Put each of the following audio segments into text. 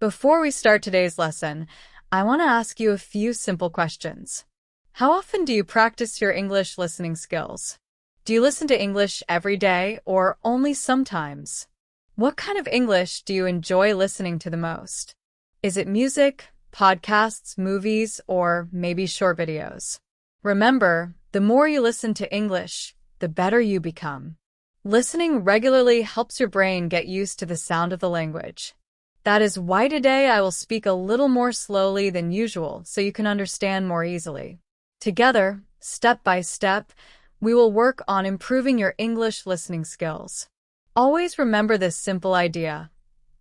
Before we start today's lesson, I want to ask you a few simple questions. How often do you practice your English listening skills? Do you listen to English every day or only sometimes? What kind of English do you enjoy listening to the most? Is it music, podcasts, movies, or maybe short videos? Remember, the more you listen to English, the better you become. Listening regularly helps your brain get used to the sound of the language. That is why today I will speak a little more slowly than usual so you can understand more easily. Together, step by step, we will work on improving your English listening skills. Always remember this simple idea.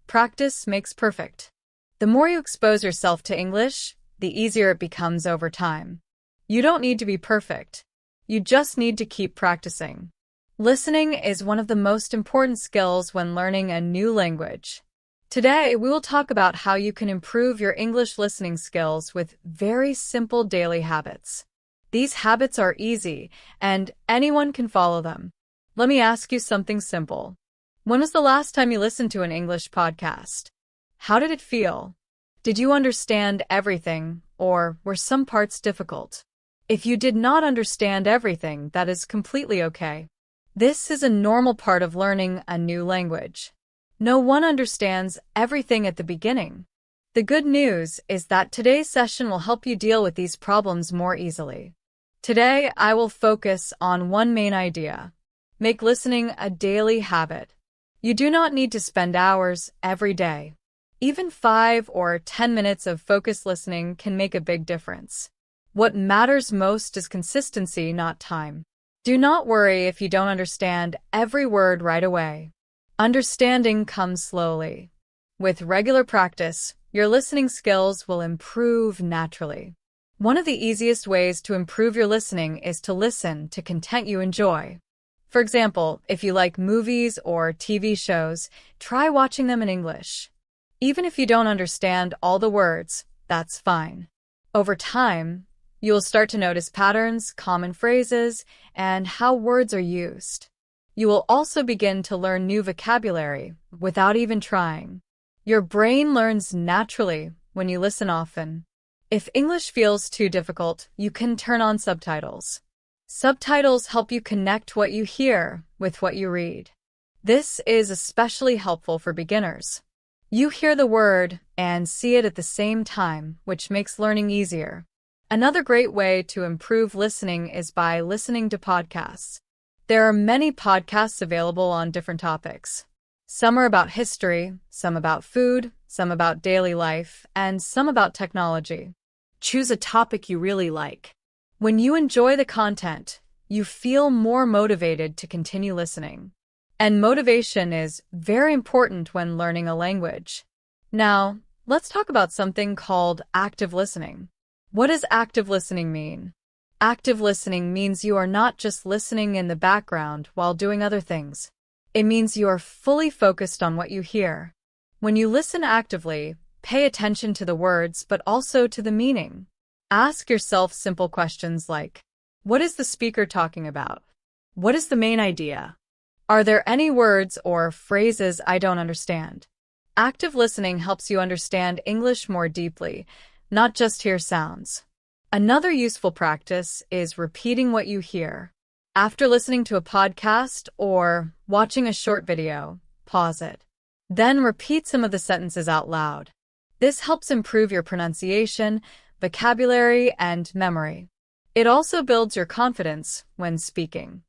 Practice makes perfect. The more you expose yourself to English, the easier it becomes over time. You don't need to be perfect. You just need to keep practicing. Listening is one of the most important skills when learning a new language. Today, we will talk about how you can improve your English listening skills with very simple daily habits. These habits are easy, and anyone can follow them. Let me ask you something simple. When was the last time you listened to an English podcast? How did it feel? Did you understand everything, or were some parts difficult? If you did not understand everything, that is completely okay. This is a normal part of learning a new language. No one understands everything at the beginning. The good news is that today's session will help you deal with these problems more easily. Today, I will focus on one main idea. Make listening a daily habit. You do not need to spend hours every day. Even 5 or 10 minutes of focused listening can make a big difference. What matters most is consistency, not time. Do not worry if you don't understand every word right away. Understanding comes slowly. With regular practice, your listening skills will improve naturally. One of the easiest ways to improve your listening is to listen to content you enjoy. For example, if you like movies or TV shows, try watching them in English. Even if you don't understand all the words, that's fine. Over time, you will start to notice patterns, common phrases, and how words are used. You will also begin to learn new vocabulary without even trying. Your brain learns naturally when you listen often. If English feels too difficult, you can turn on subtitles. Subtitles help you connect what you hear with what you read. This is especially helpful for beginners. You hear the word and see it at the same time, which makes learning easier. Another great way to improve listening is by listening to podcasts. There are many podcasts available on different topics. Some are about history, some about food, some about daily life, and some about technology. Choose a topic you really like. When you enjoy the content, you feel more motivated to continue listening. And motivation is very important when learning a language. Now, let's talk about something called active listening. What does active listening mean? Active listening means you are not just listening in the background while doing other things. It means you are fully focused on what you hear. When you listen actively, pay attention to the words but also to the meaning. Ask yourself simple questions like, what is the speaker talking about? What is the main idea? Are there any words or phrases I don't understand? Active listening helps you understand English more deeply, not just hear sounds. Another useful practice is repeating what you hear. After listening to a podcast or watching a short video, pause it. Then repeat some of the sentences out loud. This helps improve your pronunciation, vocabulary, and memory. It also builds your confidence when speaking.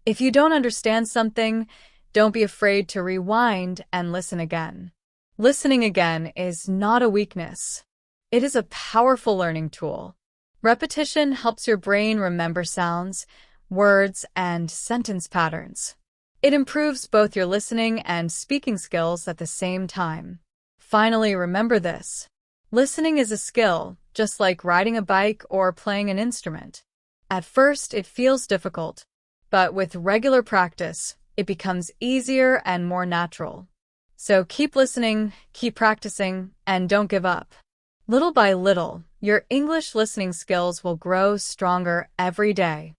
If you don't understand something, don't be afraid to rewind and listen again. Listening again is not a weakness. It is a powerful learning tool. Repetition helps your brain remember sounds, words, and sentence patterns. It improves both your listening and speaking skills at the same time. Finally, remember this. Listening is a skill, just like riding a bike or playing an instrument. At first, it feels difficult, but with regular practice, it becomes easier and more natural. So keep listening, keep practicing, and don't give up. Little by little, your English listening skills will grow stronger every day.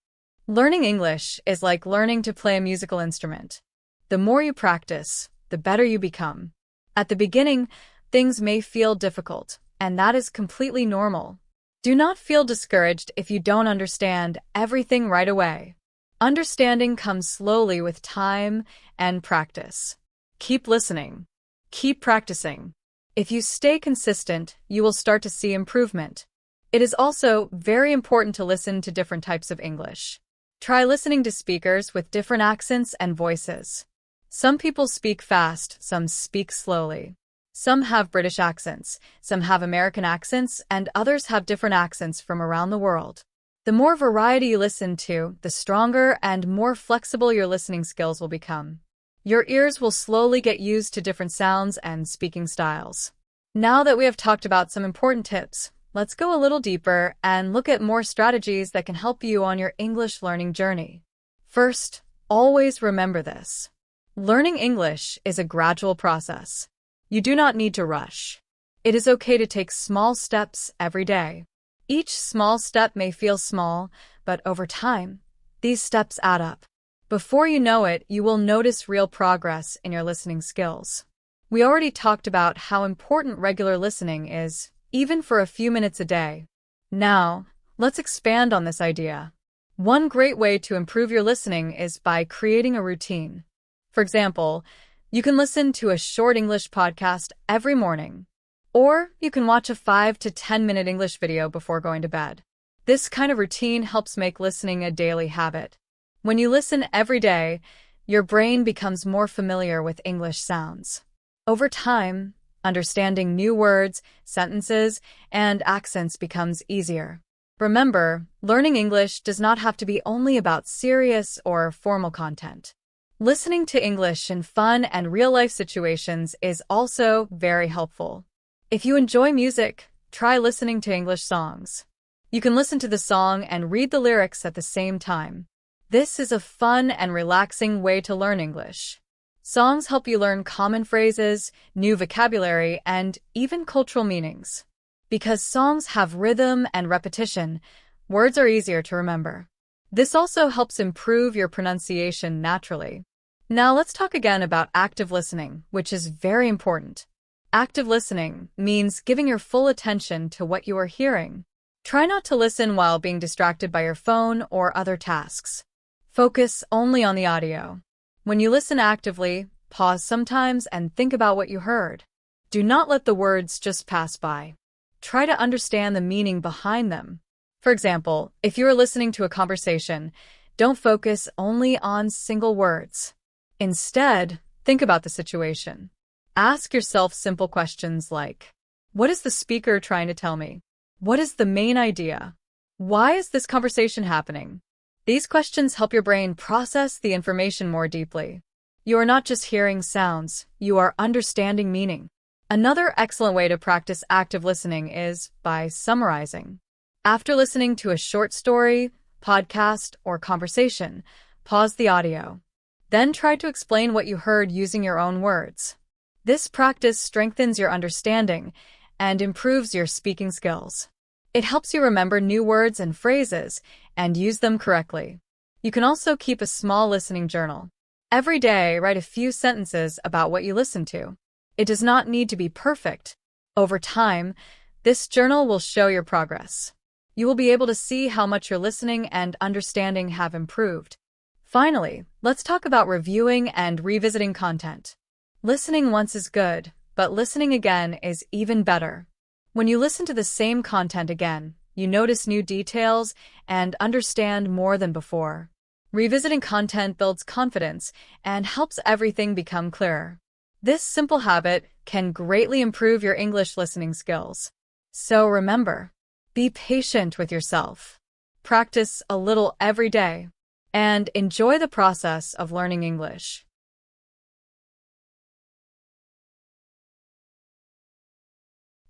Learning English is like learning to play a musical instrument. The more you practice, the better you become. At the beginning, Things may feel difficult, and that is completely normal. Do not feel discouraged if you don't understand everything right away. Understanding comes slowly with time and practice. Keep listening. Keep practicing. If you stay consistent, you will start to see improvement. It is also very important to listen to different types of English. Try listening to speakers with different accents and voices. Some people speak fast, some speak slowly. Some have British accents, some have American accents, and others have different accents from around the world. The more variety you listen to, the stronger and more flexible your listening skills will become. Your ears will slowly get used to different sounds and speaking styles. Now that we have talked about some important tips, let's go a little deeper and look at more strategies that can help you on your English learning journey. First, always remember this. Learning English is a gradual process. You do not need to rush. It is okay to take small steps every day. Each small step may feel small, but over time, these steps add up. Before you know it, you will notice real progress in your listening skills. We already talked about how important regular listening is, even for a few minutes a day. Now, let's expand on this idea. One great way to improve your listening is by creating a routine. For example, you can listen to a short English podcast every morning, or you can watch a 5 to 10-minute English video before going to bed. This kind of routine helps make listening a daily habit. When you listen every day, your brain becomes more familiar with English sounds. Over time, understanding new words, sentences, and accents becomes easier. Remember, learning English does not have to be only about serious or formal content. Listening to English in fun and real-life situations is also very helpful. If you enjoy music, try listening to English songs. You can listen to the song and read the lyrics at the same time. This is a fun and relaxing way to learn English. Songs help you learn common phrases, new vocabulary, and even cultural meanings. Because songs have rhythm and repetition, words are easier to remember. This also helps improve your pronunciation naturally. Now let's talk again about active listening, which is very important. Active listening means giving your full attention to what you are hearing. Try not to listen while being distracted by your phone or other tasks. Focus only on the audio. When you listen actively, pause sometimes and think about what you heard. Do not let the words just pass by. Try to understand the meaning behind them. For example, if you are listening to a conversation, don't focus only on single words. Instead, think about the situation. Ask yourself simple questions like, what is the speaker trying to tell me? What is the main idea? Why is this conversation happening? These questions help your brain process the information more deeply. You are not just hearing sounds, you are understanding meaning. Another excellent way to practice active listening is by summarizing. After listening to a short story, podcast, or conversation, pause the audio. Then try to explain what you heard using your own words. This practice strengthens your understanding and improves your speaking skills. It helps you remember new words and phrases and use them correctly. You can also keep a small listening journal. Every day, write a few sentences about what you listen to. It does not need to be perfect. Over time, this journal will show your progress. You will be able to see how much your listening and understanding have improved. Finally, let's talk about reviewing and revisiting content. Listening once is good, but listening again is even better. When you listen to the same content again, you notice new details and understand more than before. Revisiting content builds confidence and helps everything become clearer. This simple habit can greatly improve your English listening skills. So remember, be patient with yourself. Practice a little every day, and enjoy the process of learning English.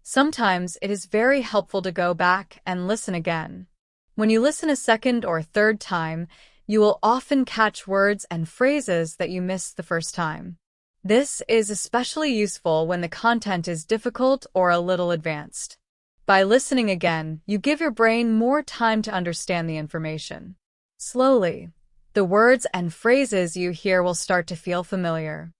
Sometimes it is very helpful to go back and listen again. When you listen a second or third time, you will often catch words and phrases that you missed the first time. This is especially useful when the content is difficult or a little advanced. By listening again, you give your brain more time to understand the information. Slowly, the words and phrases you hear will start to feel familiar.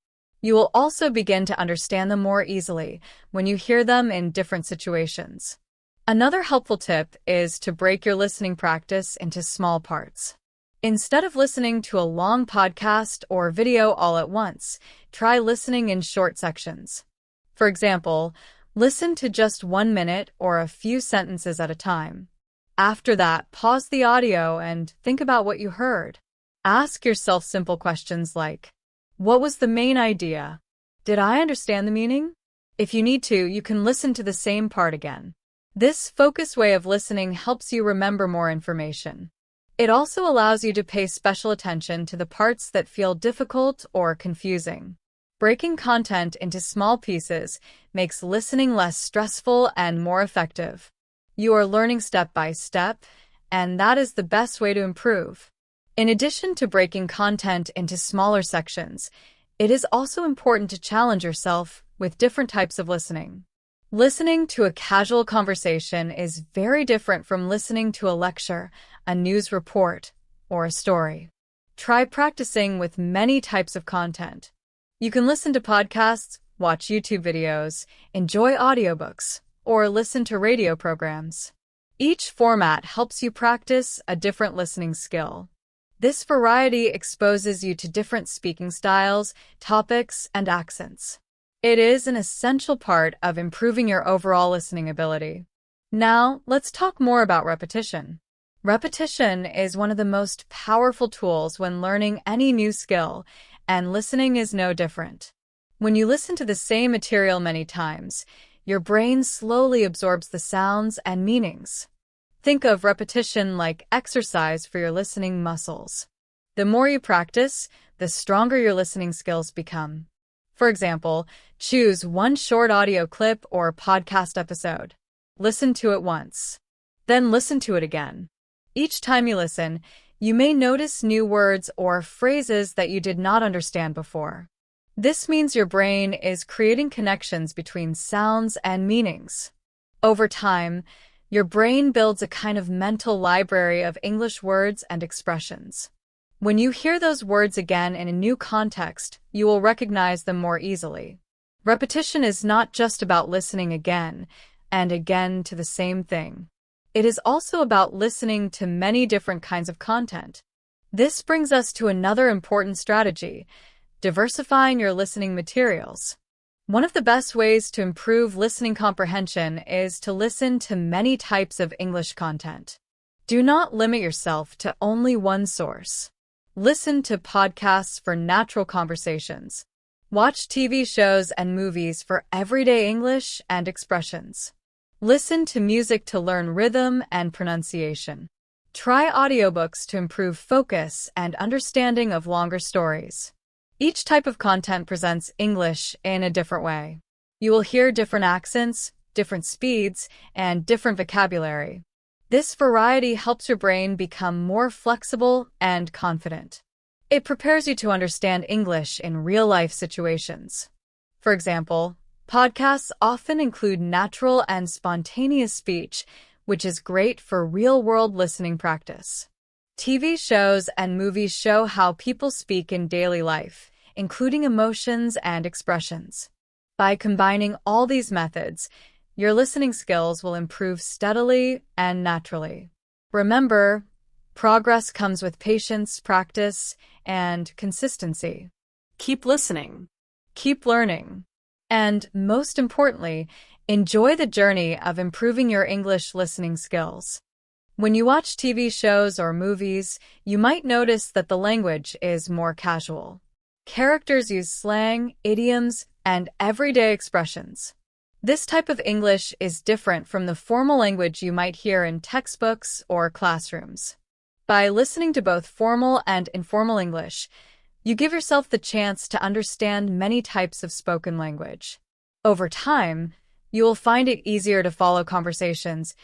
You will also begin to understand them more easily when you hear them in different situations. Another helpful tip is to break your listening practice into small parts. Instead of listening to a long podcast or video all at once, try listening in short sections. For example, listen to just 1 minute or a few sentences at a time. After that, pause the audio and think about what you heard. Ask yourself simple questions like, what was the main idea? Did I understand the meaning? If you need to, you can listen to the same part again. This focused way of listening helps you remember more information. It also allows you to pay special attention to the parts that feel difficult or confusing. Breaking content into small pieces makes listening less stressful and more effective. You are learning step by step, and that is the best way to improve. In addition to breaking content into smaller sections, it is also important to challenge yourself with different types of listening. Listening to a casual conversation is very different from listening to a lecture, a news report, or a story. Try practicing with many types of content. You can listen to podcasts, watch YouTube videos, enjoy audiobooks, or listen to radio programs. Each format helps you practice a different listening skill. This variety exposes you to different speaking styles, topics, and accents. It is an essential part of improving your overall listening ability. Now, let's talk more about repetition. Repetition is one of the most powerful tools when learning any new skill, and listening is no different. When you listen to the same material many times, your brain slowly absorbs the sounds and meanings. Think of repetition like exercise for your listening muscles. The more you practice, the stronger your listening skills become. For example, choose one short audio clip or podcast episode. Listen to it once. Then listen to it again. Each time you listen, you may notice new words or phrases that you did not understand before. This means your brain is creating connections between sounds and meanings. Over time, your brain builds a kind of mental library of English words and expressions. When you hear those words again in a new context, you will recognize them more easily. Repetition is not just about listening again and again to the same thing. It is also about listening to many different kinds of content. This brings us to another important strategy: diversifying your listening materials. One of the best ways to improve listening comprehension is to listen to many types of English content. Do not limit yourself to only one source. Listen to podcasts for natural conversations. Watch TV shows and movies for everyday English and expressions. Listen to music to learn rhythm and pronunciation. Try audiobooks to improve focus and understanding of longer stories. Each type of content presents English in a different way. You will hear different accents, different speeds, and different vocabulary. This variety helps your brain become more flexible and confident. It prepares you to understand English in real-life situations. For example, podcasts often include natural and spontaneous speech, which is great for real-world listening practice. TV shows and movies show how people speak in daily life, including emotions and expressions. By combining all these methods, your listening skills will improve steadily and naturally. Remember, progress comes with patience, practice, and consistency. Keep listening, keep learning, and most importantly, enjoy the journey of improving your English listening skills. When you watch TV shows or movies, you might notice that the language is more casual. Characters use slang, idioms, and everyday expressions. This type of English is different from the formal language you might hear in textbooks or classrooms. By listening to both formal and informal English, you give yourself the chance to understand many types of spoken language. Over time, you will find it easier to follow conversations,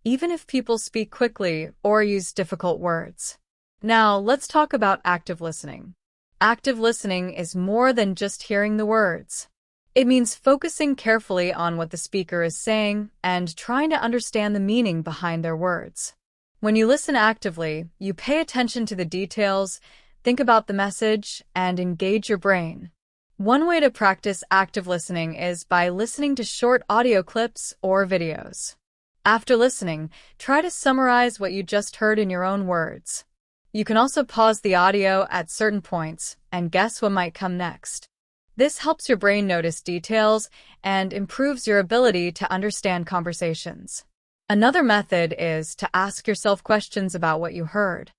even if people speak quickly or use difficult words. Now, let's talk about active listening. Active listening is more than just hearing the words. It means focusing carefully on what the speaker is saying and trying to understand the meaning behind their words. When you listen actively, you pay attention to the details, think about the message, and engage your brain. One way to practice active listening is by listening to short audio clips or videos. After listening, try to summarize what you just heard in your own words. You can also pause the audio at certain points and guess what might come next. This helps your brain notice details and improves your ability to understand conversations. Another method is to ask yourself questions about what you heard.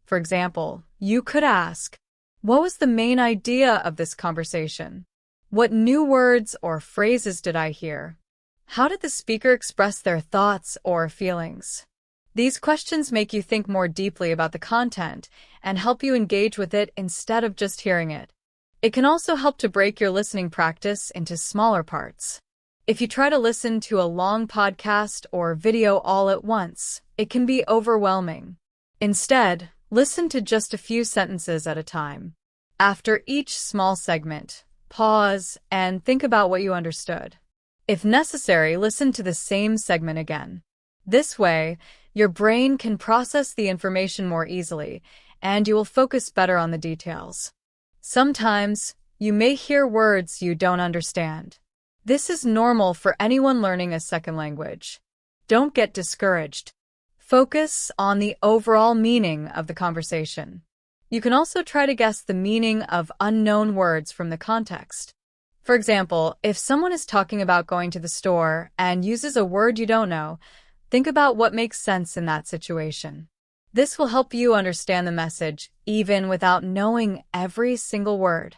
For example, you could ask, what was the main idea of this conversation? What new words or phrases did I hear? How did the speaker express their thoughts or feelings? These questions make you think more deeply about the content and help you engage with it instead of just hearing it. It can also help to break your listening practice into smaller parts. If you try to listen to a long podcast or video all at once, it can be overwhelming. Instead, listen to just a few sentences at a time. After each small segment, pause and think about what you understood. If necessary, listen to the same segment again. This way, your brain can process the information more easily, and you will focus better on the details. Sometimes, you may hear words you don't understand. This is normal for anyone learning a second language. Don't get discouraged. Focus on the overall meaning of the conversation. You can also try to guess the meaning of unknown words from the context. For example, if someone is talking about going to the store and uses a word you don't know, think about what makes sense in that situation. This will help you understand the message even without knowing every single word.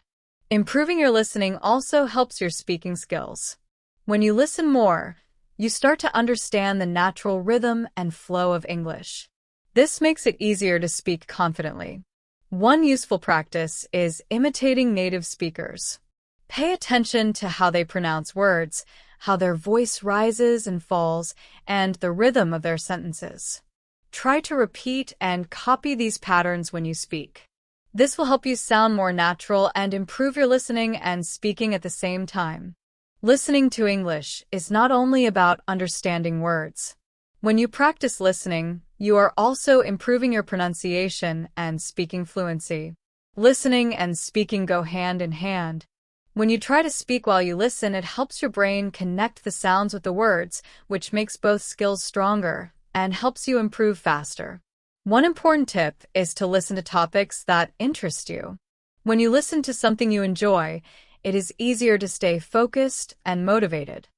Improving your listening also helps your speaking skills. When you listen more, you start to understand the natural rhythm and flow of English. This makes it easier to speak confidently. One useful practice is imitating native speakers. Pay attention to how they pronounce words, how their voice rises and falls, and the rhythm of their sentences. Try to repeat and copy these patterns when you speak. This will help you sound more natural and improve your listening and speaking at the same time. Listening to English is not only about understanding words. When you practice listening, you are also improving your pronunciation and speaking fluency. Listening and speaking go hand in hand. When you try to speak while you listen, it helps your brain connect the sounds with the words, which makes both skills stronger and helps you improve faster. One important tip is to listen to topics that interest you. When you listen to something you enjoy, it is easier to stay focused and motivated.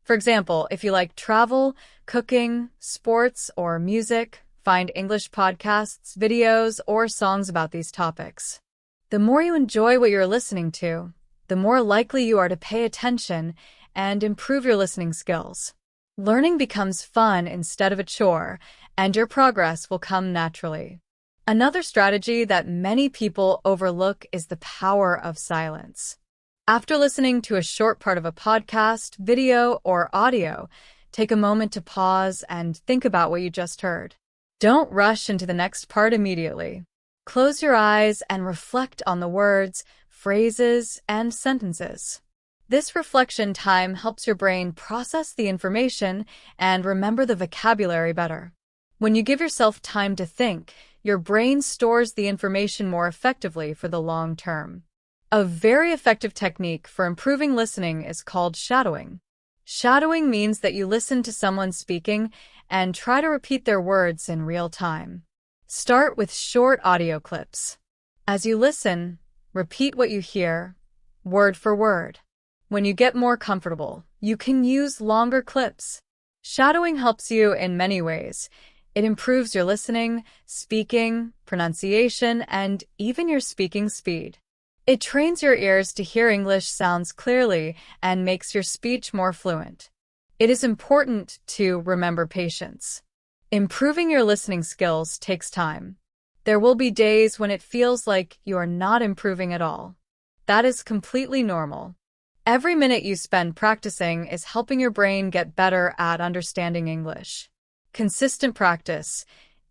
For example, if you like travel, cooking, sports, or music, find English podcasts, videos, or songs about these topics. The more you enjoy what you're listening to, the more likely you are to pay attention and improve your listening skills. Learning becomes fun instead of a chore, and your progress will come naturally. Another strategy that many people overlook is the power of silence. After listening to a short part of a podcast, video, or audio, take a moment to pause and think about what you just heard. Don't rush into the next part immediately. Close your eyes and reflect on the words, phrases, and sentences. This reflection time helps your brain process the information and remember the vocabulary better. When you give yourself time to think, your brain stores the information more effectively for the long term. A very effective technique for improving listening is called shadowing. Shadowing means that you listen to someone speaking and try to repeat their words in real time. Start with short audio clips. As you listen, repeat what you hear, word for word. When you get more comfortable, you can use longer clips. Shadowing helps you in many ways. It improves your listening, speaking, pronunciation, and even your speaking speed. It trains your ears to hear English sounds clearly and makes your speech more fluent. It is important to remember patience. Improving your listening skills takes time. There will be days when it feels like you are not improving at all. That is completely normal. Every minute you spend practicing is helping your brain get better at understanding English. Consistent practice,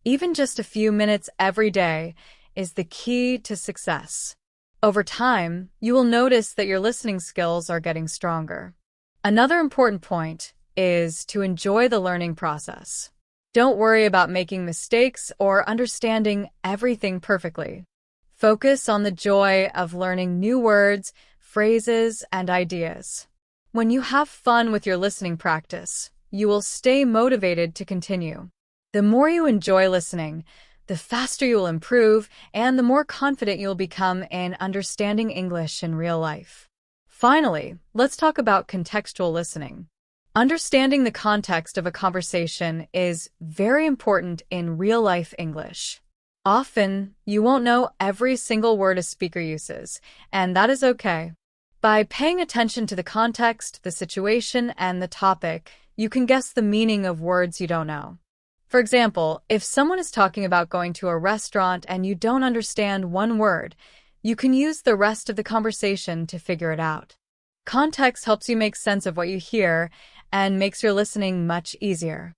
even just a few minutes every day, is the key to success. Over time, you will notice that your listening skills are getting stronger. Another important point is to enjoy the learning process. Don't worry about making mistakes or understanding everything perfectly. Focus on the joy of learning new words, phrases, and ideas. When you have fun with your listening practice, you will stay motivated to continue. The more you enjoy listening, the faster you will improve and the more confident you'll become in understanding English in real life. Finally, let's talk about contextual listening. Understanding the context of a conversation is very important in real-life English. Often, you won't know every single word a speaker uses, and that is okay. By paying attention to the context, the situation, and the topic, you can guess the meaning of words you don't know. For example, if someone is talking about going to a restaurant and you don't understand one word, you can use the rest of the conversation to figure it out. Context helps you make sense of what you hear and makes your listening much easier.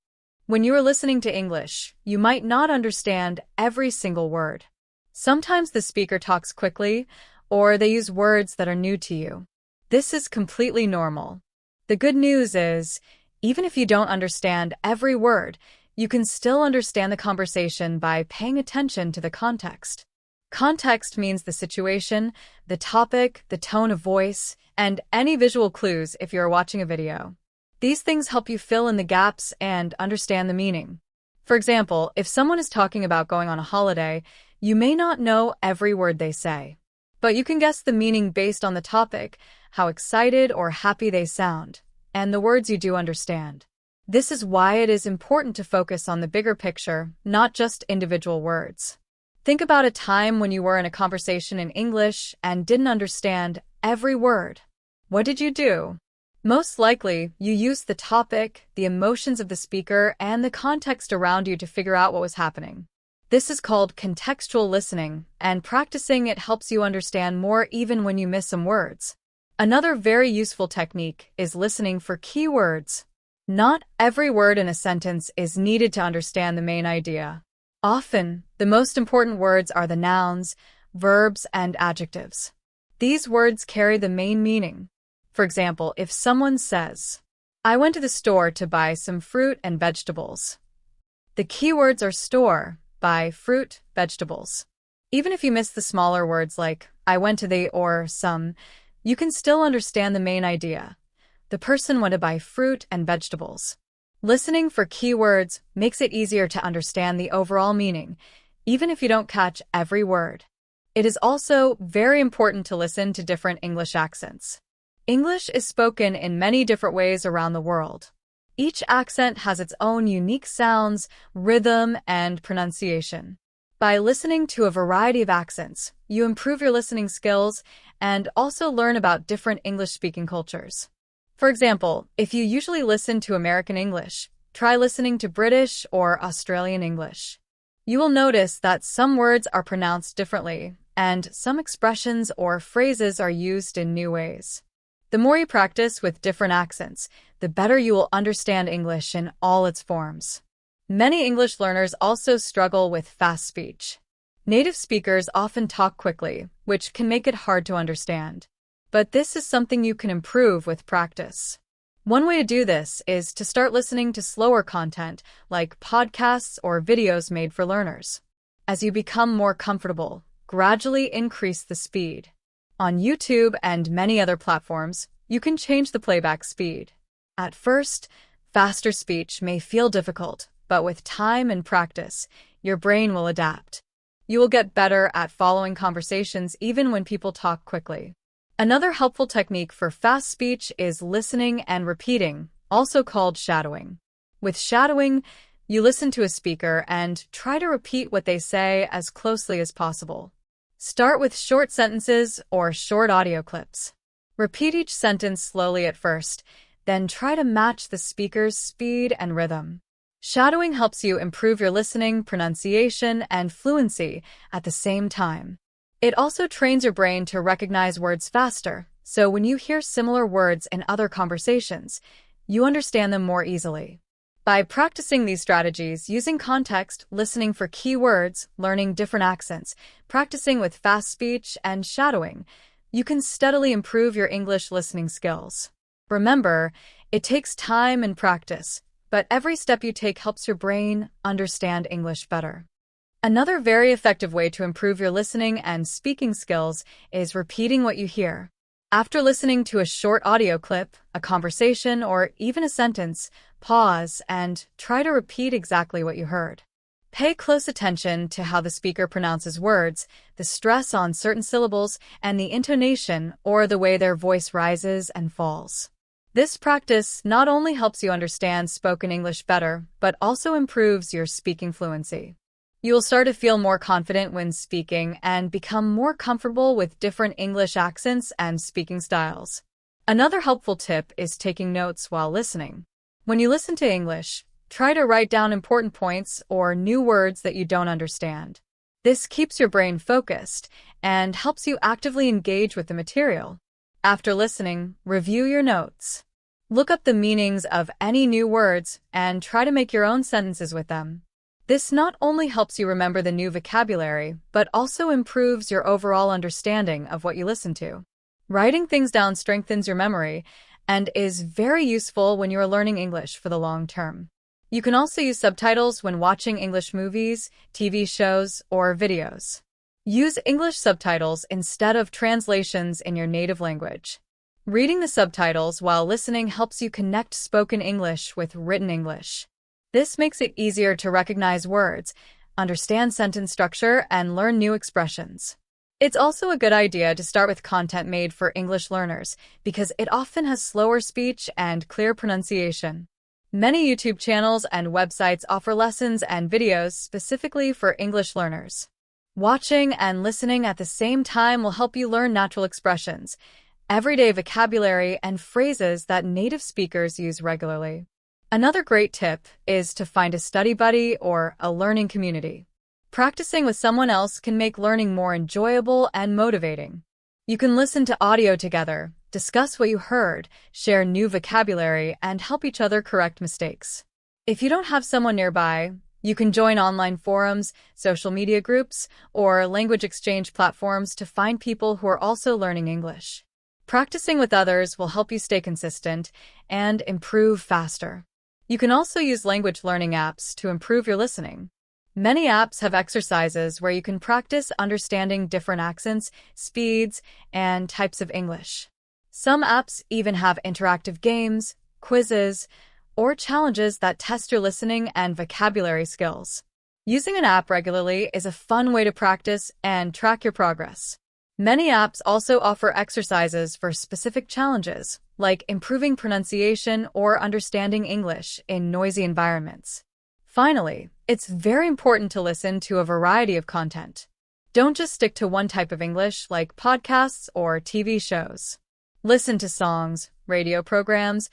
When you are listening to English, you might not understand every single word. Sometimes the speaker talks quickly, or they use words that are new to you. This is completely normal. The good news is, even if you don't understand every word, you can still understand the conversation by paying attention to the context. Context means the situation, the topic, the tone of voice, and any visual clues if you're watching a video. These things help you fill in the gaps and understand the meaning. For example, if someone is talking about going on a holiday, you may not know every word they say, but you can guess the meaning based on the topic, how excited or happy they sound, and the words you do understand. This is why it is important to focus on the bigger picture, not just individual words. Think about a time when you were in a conversation in English and didn't understand every word. What did you do? Most likely, you used the topic, the emotions of the speaker, and the context around you to figure out what was happening. This is called contextual listening, and practicing it helps you understand more even when you miss some words. Another very useful technique is listening for keywords. Not every word in a sentence is needed to understand the main idea. Often, the most important words are the nouns, verbs, and adjectives. These words carry the main meaning. For example, if someone says, "I went to the store to buy some fruit and vegetables," the keywords are store, buy, fruit, vegetables. Even if you miss the smaller words like "I went to the" or "some," you can still understand the main idea. The person went to buy fruit and vegetables. Listening for keywords makes it easier to understand the overall meaning, even if you don't catch every word. It is also very important to listen to different English accents. English is spoken in many different ways around the world. Each accent has its own unique sounds, rhythm, and pronunciation. By listening to a variety of accents, you improve your listening skills and also learn about different English-speaking cultures. For example, if you usually listen to American English, try listening to British or Australian English. You will notice that some words are pronounced differently, and some expressions or phrases are used in new ways. The more you practice with different accents, the better you will understand English in all its forms. Many English learners also struggle with fast speech. Native speakers often talk quickly, which can make it hard to understand. But this is something you can improve with practice. One way to do this is to start listening to slower content, like podcasts or videos made for learners. As you become more comfortable, gradually increase the speed. On YouTube and many other platforms, you can change the playback speed. At first, faster speech may feel difficult, but with time and practice, your brain will adapt. You will get better at following conversations even when people talk quickly. Another helpful technique for fast speech is listening and repeating, also called shadowing. With shadowing, you listen to a speaker and try to repeat what they say as closely as possible. Start with short sentences or short audio clips. Repeat each sentence slowly at first, then try to match the speaker's speed and rhythm. Shadowing helps you improve your listening, pronunciation, and fluency at the same time. It also trains your brain to recognize words faster, so when you hear similar words in other conversations, you understand them more easily. By practicing these strategies using context, listening for key words, learning different accents, practicing with fast speech, and shadowing, you can steadily improve your English listening skills. Remember, it takes time and practice, but every step you take helps your brain understand English better. Another very effective way to improve your listening and speaking skills is repeating what you hear. After listening to a short audio clip, a conversation, or even a sentence, pause and try to repeat exactly what you heard. Pay close attention to how the speaker pronounces words, the stress on certain syllables, and the intonation or the way their voice rises and falls. This practice not only helps you understand spoken English better, but also improves your speaking fluency. You will start to feel more confident when speaking and become more comfortable with different English accents and speaking styles. Another helpful tip is taking notes while listening. When you listen to English, try to write down important points or new words that you don't understand. This keeps your brain focused and helps you actively engage with the material. After listening, review your notes. Look up the meanings of any new words and try to make your own sentences with them. This not only helps you remember the new vocabulary, but also improves your overall understanding of what you listen to. Writing things down strengthens your memory and is very useful when you are learning English for the long term. You can also use subtitles when watching English movies, TV shows, or videos. Use English subtitles instead of translations in your native language. Reading the subtitles while listening helps you connect spoken English with written English. This makes it easier to recognize words, understand sentence structure, and learn new expressions. It's also a good idea to start with content made for English learners because it often has slower speech and clear pronunciation. Many YouTube channels and websites offer lessons and videos specifically for English learners. Watching and listening at the same time will help you learn natural expressions, everyday vocabulary, and phrases that native speakers use regularly. Another great tip is to find a study buddy or a learning community. Practicing with someone else can make learning more enjoyable and motivating. You can listen to audio together, discuss what you heard, share new vocabulary, and help each other correct mistakes. If you don't have someone nearby, you can join online forums, social media groups, or language exchange platforms to find people who are also learning English. Practicing with others will help you stay consistent and improve faster. You can also use language learning apps to improve your listening. Many apps have exercises where you can practice understanding different accents, speeds, and types of English. Some apps even have interactive games, quizzes, or challenges that test your listening and vocabulary skills. Using an app regularly is a fun way to practice and track your progress. Many apps also offer exercises for specific challenges, like improving pronunciation or understanding English in noisy environments. Finally, it's very important to listen to a variety of content. Don't just stick to one type of English like podcasts or TV shows. Listen to songs, radio programs,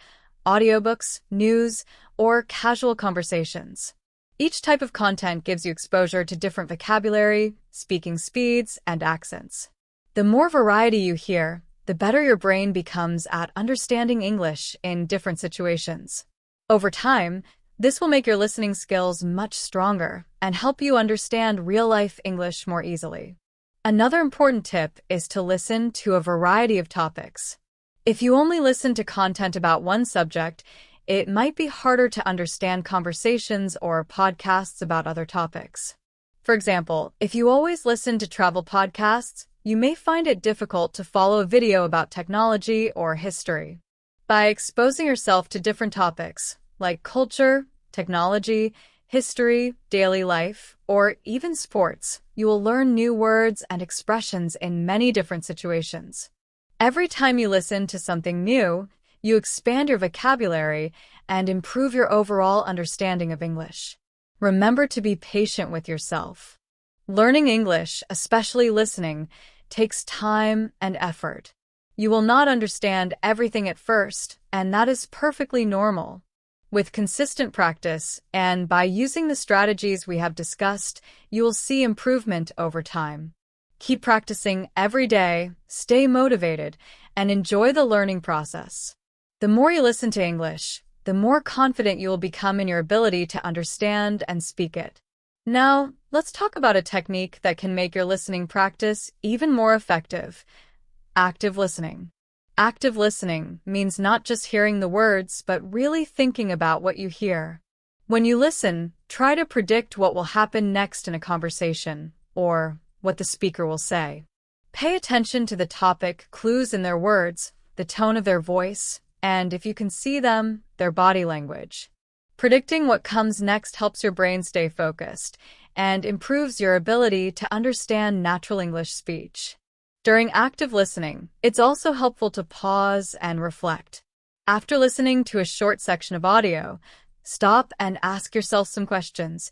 audiobooks, news, or casual conversations. Each type of content gives you exposure to different vocabulary, speaking speeds, and accents. The more variety you hear, the better your brain becomes at understanding English in different situations. Over time, this will make your listening skills much stronger and help you understand real-life English more easily. Another important tip is to listen to a variety of topics. If you only listen to content about one subject, it might be harder to understand conversations or podcasts about other topics. For example, if you always listen to travel podcasts, you may find it difficult to follow a video about technology or history. By exposing yourself to different topics, like culture, technology, history, daily life, or even sports, you will learn new words and expressions in many different situations. Every time you listen to something new, you expand your vocabulary and improve your overall understanding of English. Remember to be patient with yourself. Learning English, especially listening, takes time and effort. You will not understand everything at first, and that is perfectly normal. With consistent practice and by using the strategies we have discussed, you will see improvement over time. Keep practicing every day, stay motivated, and enjoy the learning process. The more you listen to English, the more confident you will become in your ability to understand and speak it. Now, let's talk about a technique that can make your listening practice even more effective: active listening. Active listening means not just hearing the words, but really thinking about what you hear. When you listen, try to predict what will happen next in a conversation, or what the speaker will say. Pay attention to the topic, clues in their words, the tone of their voice, and if you can see them, their body language. Predicting what comes next helps your brain stay focused and improves your ability to understand natural English speech. During active listening, it's also helpful to pause and reflect. After listening to a short section of audio, stop and ask yourself some questions.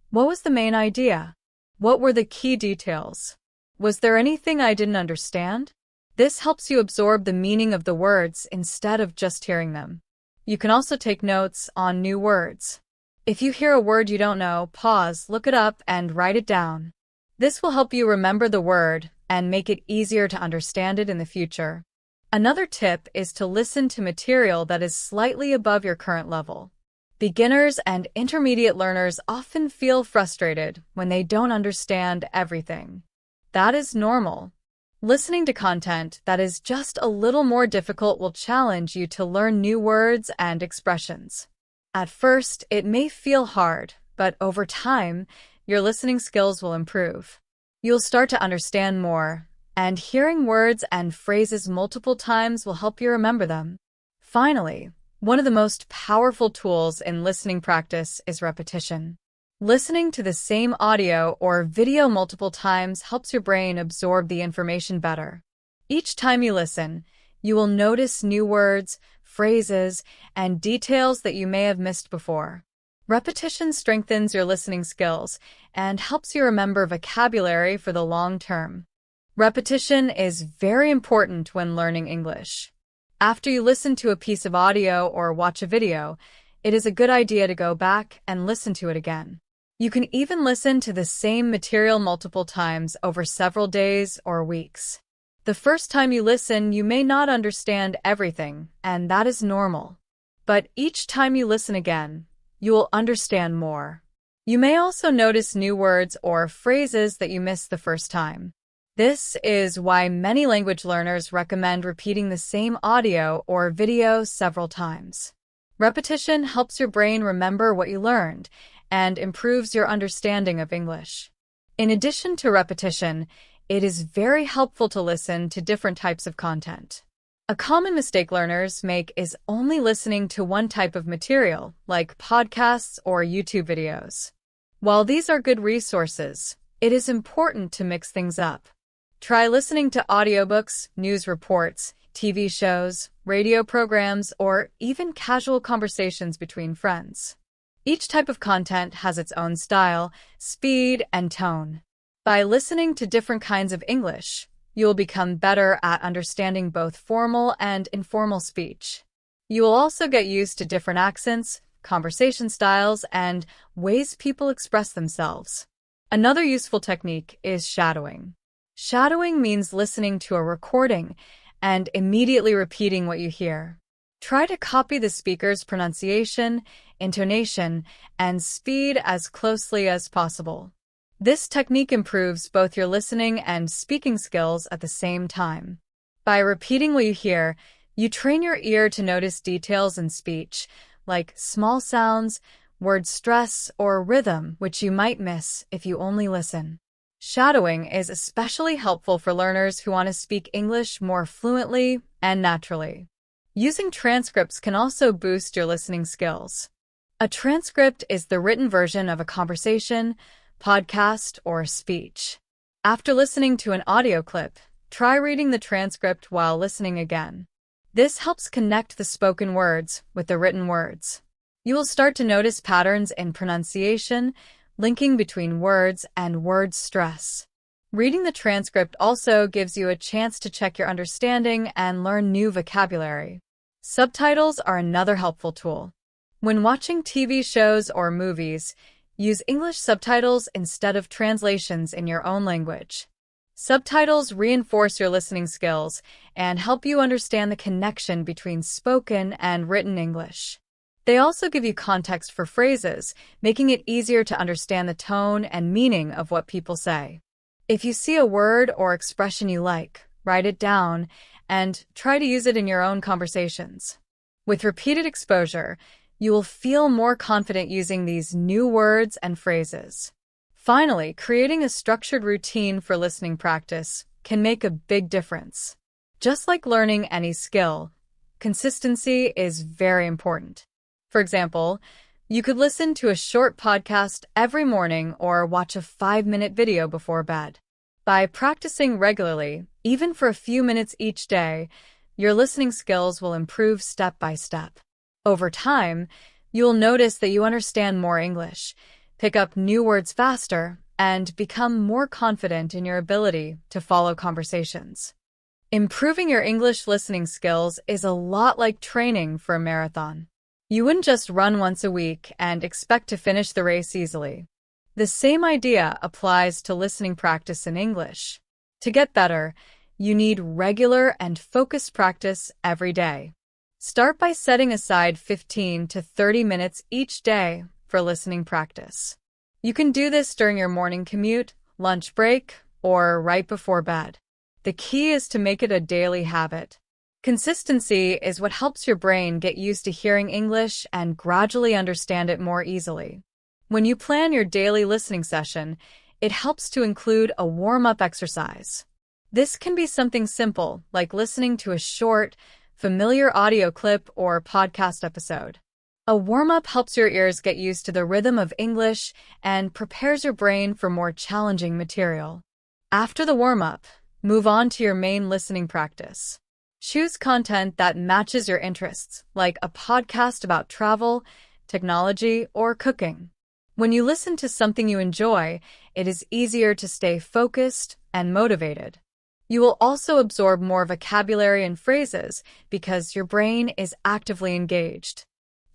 What was the main idea? What were the key details? Was there anything I didn't understand? This helps you absorb the meaning of the words instead of just hearing them. You can also take notes on new words. If you hear a word you don't know, pause, look it up, and write it down. This will help you remember the word and make it easier to understand it in the future. Another tip is to listen to material that is slightly above your current level. Beginners and intermediate learners often feel frustrated when they don't understand everything. That is normal. Listening to content that is just a little more difficult will challenge you to learn new words and expressions. At first, it may feel hard, but over time, your listening skills will improve. You'll start to understand more, and hearing words and phrases multiple times will help you remember them. Finally, one of the most powerful tools in listening practice is repetition. Listening to the same audio or video multiple times helps your brain absorb the information better. Each time you listen, you will notice new words, phrases, and details that you may have missed before. Repetition strengthens your listening skills and helps you remember vocabulary for the long term. Repetition is very important when learning English. After you listen to a piece of audio or watch a video, it is a good idea to go back and listen to it again. You can even listen to the same material multiple times over several days or weeks. The first time you listen, you may not understand everything, and that is normal. But each time you listen again, you will understand more. You may also notice new words or phrases that you missed the first time. This is why many language learners recommend repeating the same audio or video several times. Repetition helps your brain remember what you learned and improves your understanding of English. In addition to repetition, it is very helpful to listen to different types of content. A common mistake learners make is only listening to one type of material, like podcasts or YouTube videos. While these are good resources, it is important to mix things up. Try listening to audiobooks, news reports, TV shows, radio programs, or even casual conversations between friends. Each type of content has its own style, speed, and tone. By listening to different kinds of English, you will become better at understanding both formal and informal speech. You will also get used to different accents, conversation styles, and ways people express themselves. Another useful technique is shadowing. Shadowing means listening to a recording and immediately repeating what you hear. Try to copy the speaker's pronunciation, intonation, and speed as closely as possible. This technique improves both your listening and speaking skills at the same time. By repeating what you hear, you train your ear to notice details in speech, like small sounds, word stress, or rhythm, which you might miss if you only listen. Shadowing is especially helpful for learners who want to speak English more fluently and naturally. Using transcripts can also boost your listening skills. A transcript is the written version of a conversation, podcast, or speech. After listening to an audio clip, try reading the transcript while listening again. This helps connect the spoken words with the written words. You will start to notice patterns in pronunciation, linking between words and word stress. Reading the transcript also gives you a chance to check your understanding and learn new vocabulary. Subtitles are another helpful tool. When watching TV shows or movies, use English subtitles instead of translations in your own language. Subtitles reinforce your listening skills and help you understand the connection between spoken and written English. They also give you context for phrases, making it easier to understand the tone and meaning of what people say. If you see a word or expression you like, write it down and try to use it in your own conversations. With repeated exposure, you will feel more confident using these new words and phrases. Finally, creating a structured routine for listening practice can make a big difference. Just like learning any skill, consistency is very important. For example, you could listen to a short podcast every morning or watch a 5-minute video before bed. By practicing regularly, even for a few minutes each day, your listening skills will improve step by step. Over time, you'll notice that you understand more English, pick up new words faster, and become more confident in your ability to follow conversations. Improving your English listening skills is a lot like training for a marathon. You wouldn't just run once a week and expect to finish the race easily. The same idea applies to listening practice in English. To get better, you need regular and focused practice every day. Start by setting aside 15 to 30 minutes each day for listening practice. You can do this during your morning commute, lunch break, or right before bed. The key is to make it a daily habit. Consistency is what helps your brain get used to hearing English and gradually understand it more easily. When you plan your daily listening session, it helps to include a warm-up exercise. This can be something simple, like listening to a short, familiar audio clip or podcast episode. A warm-up helps your ears get used to the rhythm of English and prepares your brain for more challenging material. After the warm-up, move on to your main listening practice. Choose content that matches your interests, like a podcast about travel, technology, or cooking. When you listen to something you enjoy, it is easier to stay focused and motivated. You will also absorb more vocabulary and phrases because your brain is actively engaged.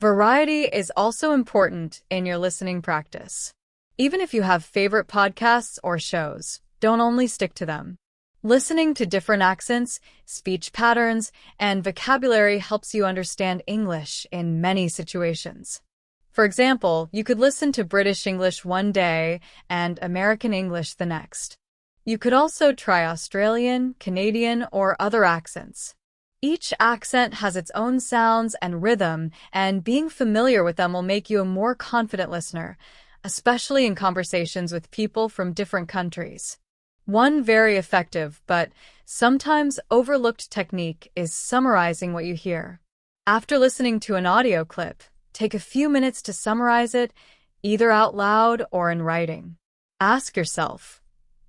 Variety is also important in your listening practice. Even if you have favorite podcasts or shows, don't only stick to them. Listening to different accents, speech patterns, and vocabulary helps you understand English in many situations. For example, you could listen to British English one day and American English the next. You could also try Australian, Canadian, or other accents. Each accent has its own sounds and rhythm, and being familiar with them will make you a more confident listener, especially in conversations with people from different countries. One very effective but sometimes overlooked technique is summarizing what you hear. After listening to an audio clip, take a few minutes to summarize it, either out loud or in writing. Ask yourself,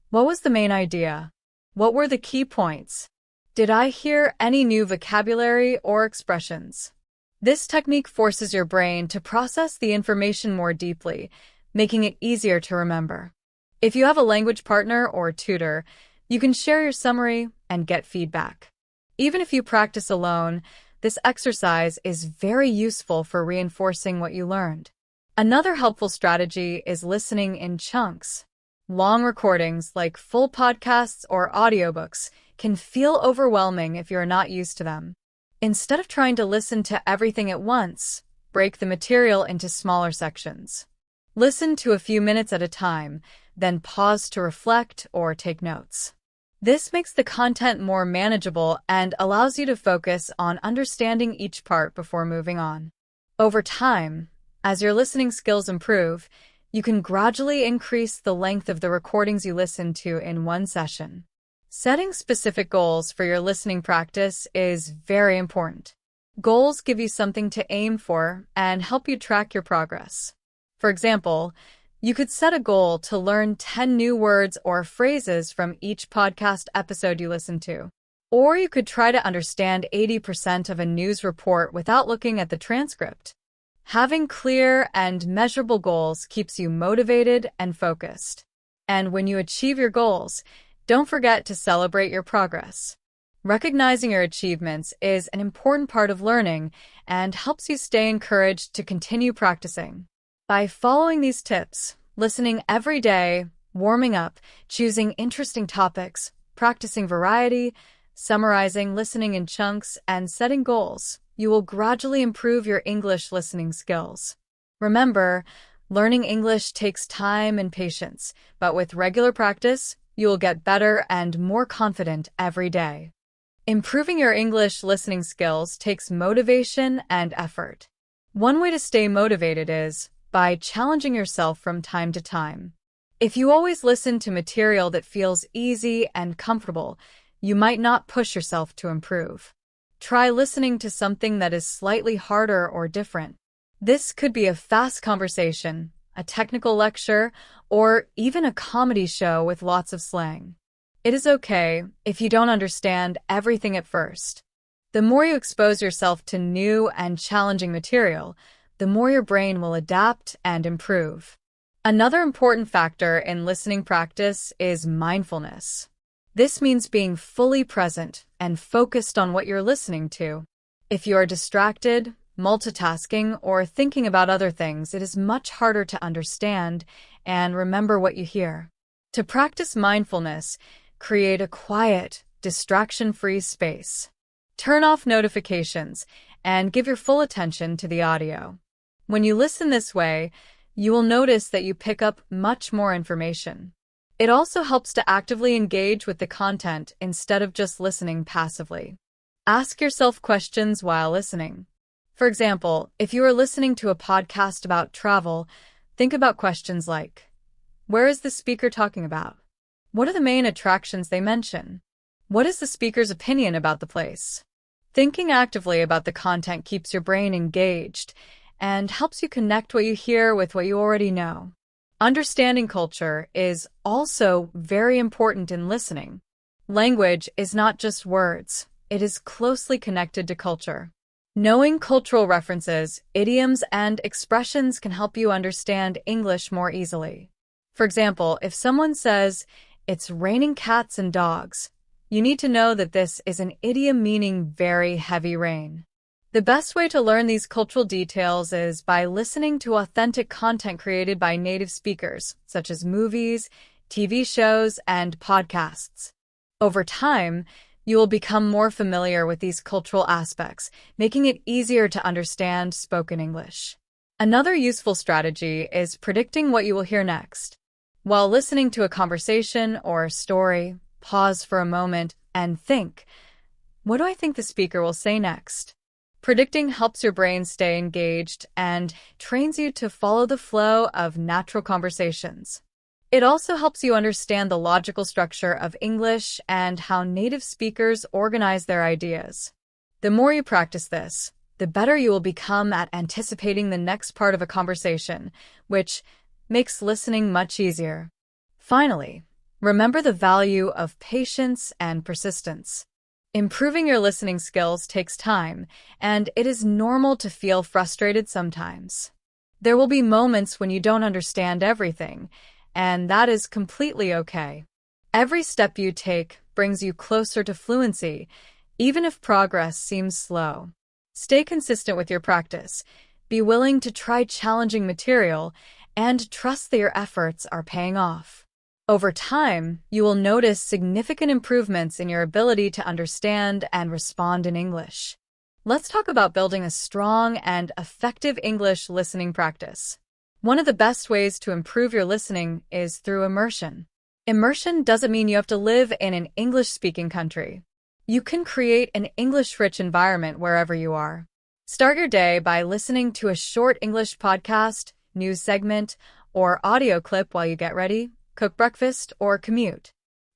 what was the main idea? What were the key points? Did I hear any new vocabulary or expressions? This technique forces your brain to process the information more deeply, making it easier to remember. If you have a language partner or tutor, you can share your summary and get feedback. Even if you practice alone, this exercise is very useful for reinforcing what you learned. Another helpful strategy is listening in chunks. Long recordings, like full podcasts or audiobooks, can feel overwhelming if you're not used to them. Instead of trying to listen to everything at once, break the material into smaller sections. Listen to a few minutes at a time, then pause to reflect or take notes. This makes the content more manageable and allows you to focus on understanding each part before moving on. Over time, as your listening skills improve, you can gradually increase the length of the recordings you listen to in one session. Setting specific goals for your listening practice is very important. Goals give you something to aim for and help you track your progress. For example, you could set a goal to learn 10 new words or phrases from each podcast episode you listen to. Or you could try to understand 80% of a news report without looking at the transcript. Having clear and measurable goals keeps you motivated and focused. And when you achieve your goals, don't forget to celebrate your progress. Recognizing your achievements is an important part of learning and helps you stay encouraged to continue practicing. By following these tips, listening every day, warming up, choosing interesting topics, practicing variety, summarizing, listening in chunks, and setting goals, you will gradually improve your English listening skills. Remember, learning English takes time and patience, but with regular practice, you will get better and more confident every day. Improving your English listening skills takes motivation and effort. One way to stay motivated is by challenging yourself from time to time. If you always listen to material that feels easy and comfortable, you might not push yourself to improve. Try listening to something that is slightly harder or different. This could be a fast conversation, a technical lecture, or even a comedy show with lots of slang. It is okay if you don't understand everything at first. The more you expose yourself to new and challenging material, the more your brain will adapt and improve. Another important factor in listening practice is mindfulness. This means being fully present and focused on what you're listening to. If you are distracted, multitasking, or thinking about other things, it is much harder to understand and remember what you hear. To practice mindfulness, create a quiet, distraction-free space. Turn off notifications and give your full attention to the audio. When you listen this way, you will notice that you pick up much more information. It also helps to actively engage with the content instead of just listening passively. Ask yourself questions while listening. For example, if you are listening to a podcast about travel, think about questions like, where is the speaker talking about? What are the main attractions they mention? What is the speaker's opinion about the place? Thinking actively about the content keeps your brain engaged and helps you connect what you hear with what you already know. Understanding culture is also very important in listening. Language is not just words, it is closely connected to culture. Knowing cultural references, idioms, and expressions can help you understand English more easily. For example, if someone says, "It's raining cats and dogs," you need to know that this is an idiom meaning very heavy rain. The best way to learn these cultural details is by listening to authentic content created by native speakers, such as movies, TV shows, and podcasts. Over time, you will become more familiar with these cultural aspects, making it easier to understand spoken English. Another useful strategy is predicting what you will hear next. While listening to a conversation or a story, pause for a moment and think, what do I think the speaker will say next? Predicting helps your brain stay engaged and trains you to follow the flow of natural conversations. It also helps you understand the logical structure of English and how native speakers organize their ideas. The more you practice this, the better you will become at anticipating the next part of a conversation, which makes listening much easier. Finally, remember the value of patience and persistence. Improving your listening skills takes time, and it is normal to feel frustrated sometimes. There will be moments when you don't understand everything, and that is completely okay. Every step you take brings you closer to fluency, even if progress seems slow. Stay consistent with your practice, be willing to try challenging material, and trust that your efforts are paying off. Over time, you will notice significant improvements in your ability to understand and respond in English. Let's talk about building a strong and effective English listening practice. One of the best ways to improve your listening is through immersion. Immersion doesn't mean you have to live in an English-speaking country. You can create an English-rich environment wherever you are. Start your day by listening to a short English podcast, news segment, or audio clip while you get ready, cook breakfast, or commute.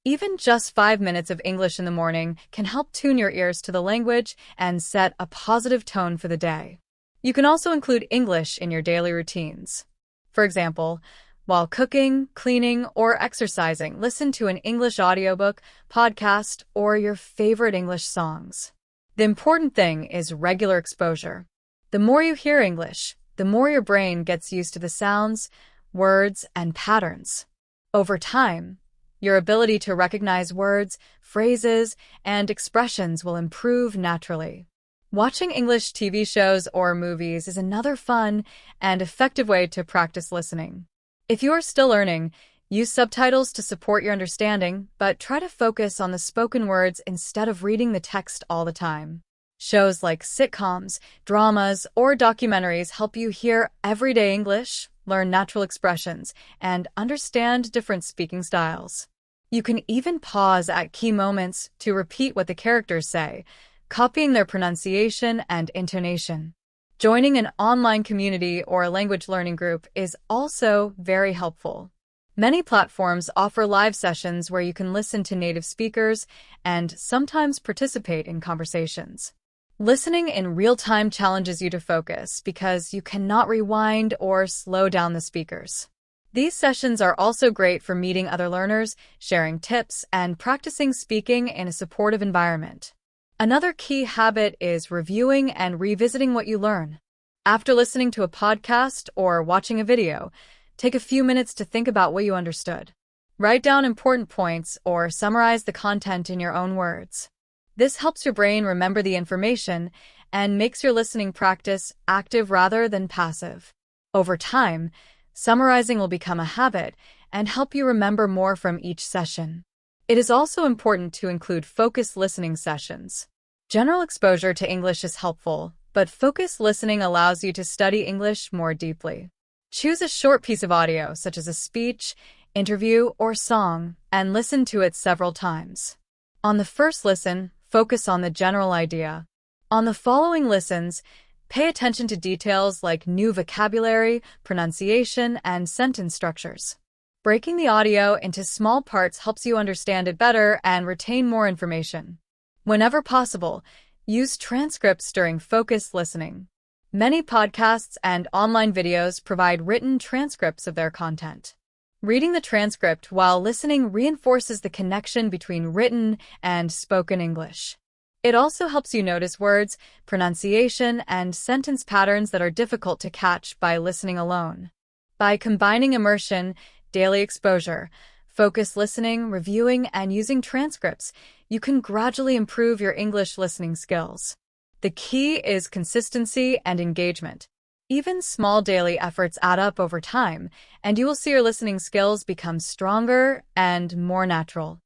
Even just 5 minutes of English in the morning can help tune your ears to the language and set a positive tone for the day. You can also include English in your daily routines. For example, while cooking, cleaning, or exercising, listen to an English audiobook, podcast, or your favorite English songs. The important thing is regular exposure. The more you hear English, the more your brain gets used to the sounds, words, and patterns. Over time, your ability to recognize words, phrases, and expressions will improve naturally. Watching English TV shows or movies is another fun and effective way to practice listening. If you are still learning, use subtitles to support your understanding, but try to focus on the spoken words instead of reading the text all the time. Shows like sitcoms, dramas, or documentaries help you hear everyday English, learn natural expressions, and understand different speaking styles. You can even pause at key moments to repeat what the characters say, copying their pronunciation and intonation. Joining an online community or a language learning group is also very helpful. Many platforms offer live sessions where you can listen to native speakers and sometimes participate in conversations. Listening in real time challenges you to focus because you cannot rewind or slow down the speakers. These sessions are also great for meeting other learners, sharing tips, and practicing speaking in a supportive environment. Another key habit is reviewing and revisiting what you learn. After listening to a podcast or watching a video, take a few minutes to think about what you understood. Write down important points or summarize the content in your own words. This helps your brain remember the information and makes your listening practice active rather than passive. Over time, summarizing will become a habit and help you remember more from each session. It is also important to include focused listening sessions. General exposure to English is helpful, but focused listening allows you to study English more deeply. Choose a short piece of audio, such as a speech, interview, or song, and listen to it several times. On the first listen, focus on the general idea. On the following listens, pay attention to details like new vocabulary, pronunciation, and sentence structures. Breaking the audio into small parts helps you understand it better and retain more information. Whenever possible, use transcripts during focused listening. Many podcasts and online videos provide written transcripts of their content. Reading the transcript while listening reinforces the connection between written and spoken English. It also helps you notice words, pronunciation, and sentence patterns that are difficult to catch by listening alone. By combining immersion, daily exposure, focused listening, reviewing, and using transcripts, you can gradually improve your English listening skills. The key is consistency and engagement. Even small daily efforts add up over time, and you will see your listening skills become stronger and more natural.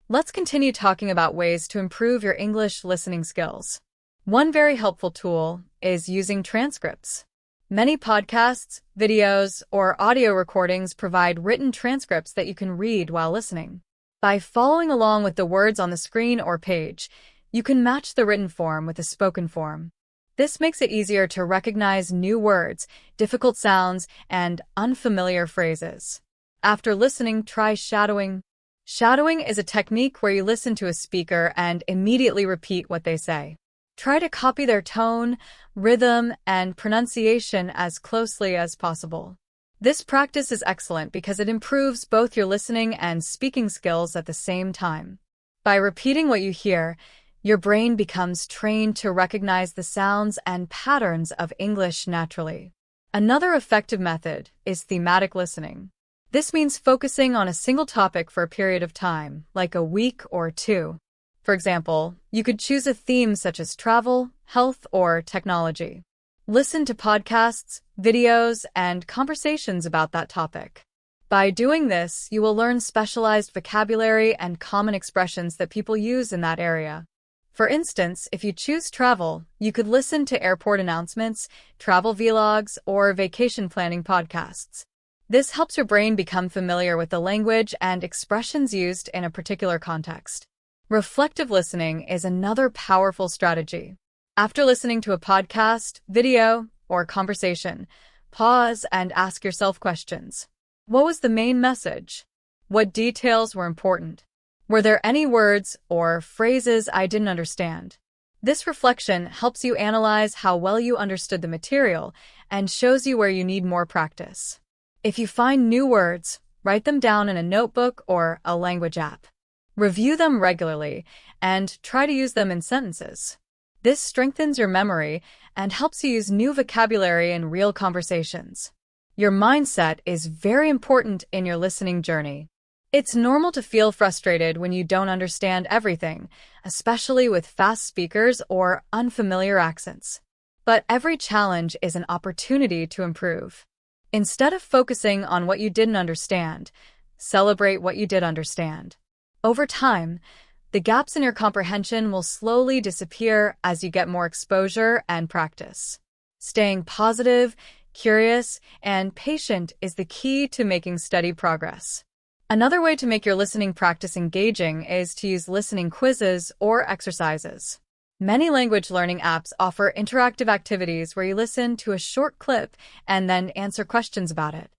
Let's continue talking about ways to improve your English listening skills. One very helpful tool is using transcripts. Many podcasts, videos, or audio recordings provide written transcripts that you can read while listening. By following along with the words on the screen or page, you can match the written form with the spoken form. This makes it easier to recognize new words, difficult sounds, and unfamiliar phrases. After listening, try shadowing. Shadowing is a technique where you listen to a speaker and immediately repeat what they say. Try to copy their tone, rhythm, and pronunciation as closely as possible. This practice is excellent because it improves both your listening and speaking skills at the same time. By repeating what you hear, your brain becomes trained to recognize the sounds and patterns of English naturally. Another effective method is thematic listening. This means focusing on a single topic for a period of time, like a week or two. For example, you could choose a theme such as travel, health, or technology. Listen to podcasts, videos, and conversations about that topic. By doing this, you will learn specialized vocabulary and common expressions that people use in that area. For instance, if you choose travel, you could listen to airport announcements, travel vlogs, or vacation planning podcasts. This helps your brain become familiar with the language and expressions used in a particular context. Reflective listening is another powerful strategy. After listening to a podcast, video, or conversation, pause and ask yourself questions. What was the main message? What details were important? Were there any words or phrases I didn't understand? This reflection helps you analyze how well you understood the material and shows you where you need more practice. If you find new words, write them down in a notebook or a language app. Review them regularly and try to use them in sentences. This strengthens your memory and helps you use new vocabulary in real conversations. Your mindset is very important in your listening journey. It's normal to feel frustrated when you don't understand everything, especially with fast speakers or unfamiliar accents. But every challenge is an opportunity to improve. Instead of focusing on what you didn't understand, celebrate what you did understand. Over time, the gaps in your comprehension will slowly disappear as you get more exposure and practice. Staying positive, curious, and patient is the key to making steady progress. Another way to make your listening practice engaging is to use listening quizzes or exercises. Many language learning apps offer interactive activities where you listen to a short clip and then answer questions about it.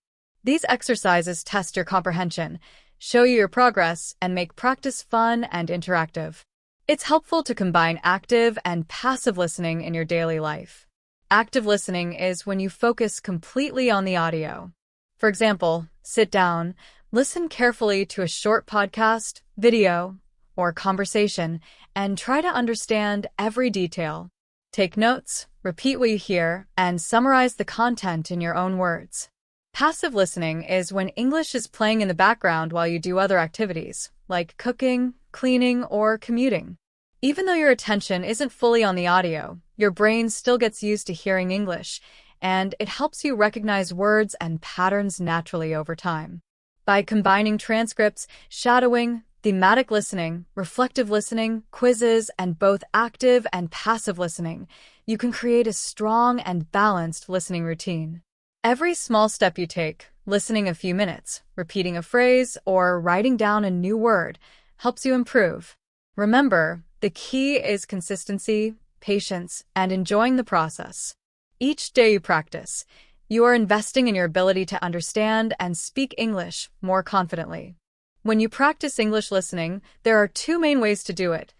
These exercises test your comprehension, show you your progress, and make practice fun and interactive. It's helpful to combine active and passive listening in your daily life. Active listening is when you focus completely on the audio. For example, sit down, listen carefully to a short podcast, video, or conversation, and try to understand every detail. Take notes, repeat what you hear, and summarize the content in your own words. Passive listening is when English is playing in the background while you do other activities, like cooking, cleaning, or commuting. Even though your attention isn't fully on the audio, your brain still gets used to hearing English, and it helps you recognize words and patterns naturally over time. By combining transcripts, shadowing, thematic listening, reflective listening, quizzes, and both active and passive listening, you can create a strong and balanced listening routine. Every small step you take, listening a few minutes, repeating a phrase, or writing down a new word, helps you improve. Remember, the key is consistency, patience, and enjoying the process. Each day you practice, you are investing in your ability to understand and speak English more confidently. When you practice English listening, there are two main ways to do it: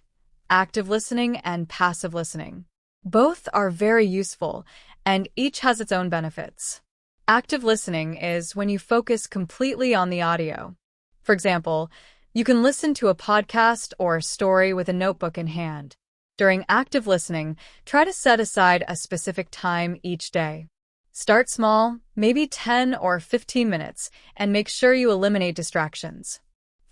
active listening and passive listening. Both are very useful, and each has its own benefits. Active listening is when you focus completely on the audio. For example, you can listen to a podcast or a story with a notebook in hand. During active listening, try to set aside a specific time each day. Start small, maybe 10 or 15 minutes, and make sure you eliminate distractions.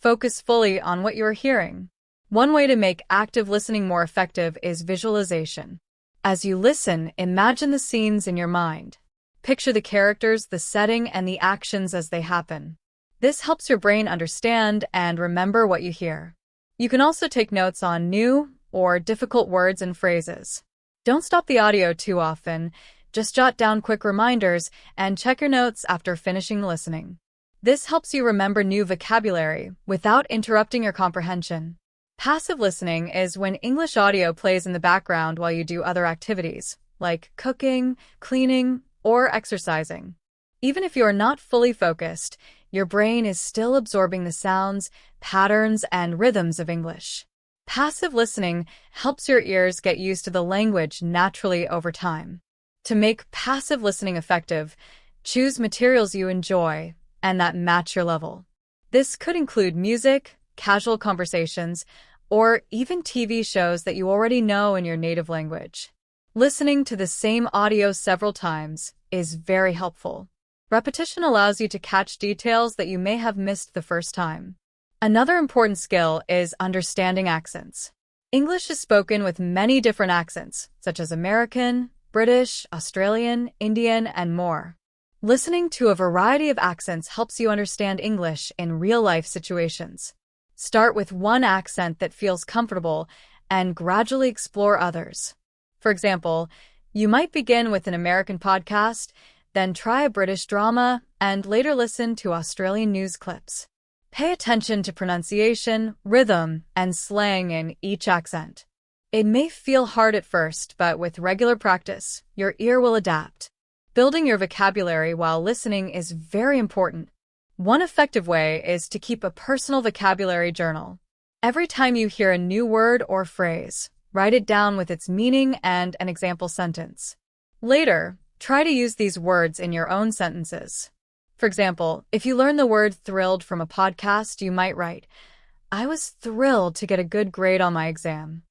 Focus fully on what you are hearing. One way to make active listening more effective is visualization. As you listen, imagine the scenes in your mind. Picture the characters, the setting, and the actions as they happen. This helps your brain understand and remember what you hear. You can also take notes on new or difficult words and phrases. Don't stop the audio too often. Just jot down quick reminders and check your notes after finishing listening. This helps you remember new vocabulary without interrupting your comprehension. Passive listening is when English audio plays in the background while you do other activities, like cooking, cleaning, or exercising. Even if you are not fully focused, your brain is still absorbing the sounds, patterns, and rhythms of English. Passive listening helps your ears get used to the language naturally over time. To make passive listening effective, choose materials you enjoy and that match your level. This could include music, casual conversations, or even TV shows that you already know in your native language. Listening to the same audio several times is very helpful. Repetition allows you to catch details that you may have missed the first time. Another important skill is understanding accents. English is spoken with many different accents, such as American, British, Australian, Indian, and more. Listening to a variety of accents helps you understand English in real-life situations. Start with one accent that feels comfortable and gradually explore others. For example, you might begin with an American podcast, then try a British drama, and later listen to Australian news clips. Pay attention to pronunciation, rhythm, and slang in each accent. It may feel hard at first, but with regular practice, your ear will adapt. Building your vocabulary while listening is very important. One effective way is to keep a personal vocabulary journal. Every time you hear a new word or phrase, write it down with its meaning and an example sentence. Later, try to use these words in your own sentences. For example, if you learn the word thrilled from a podcast, you might write, "I was thrilled to get a good grade on my exam."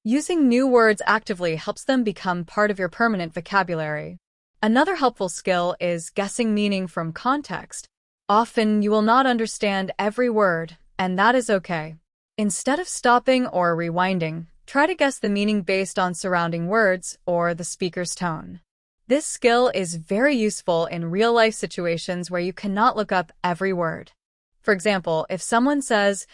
Using new words actively helps them become part of your permanent vocabulary. Another helpful skill is guessing meaning from context. Often, you will not understand every word, and that is okay. Instead of stopping or rewinding, try to guess the meaning based on surrounding words or the speaker's tone. This skill is very useful in real-life situations where you cannot look up every word. For example, if someone says,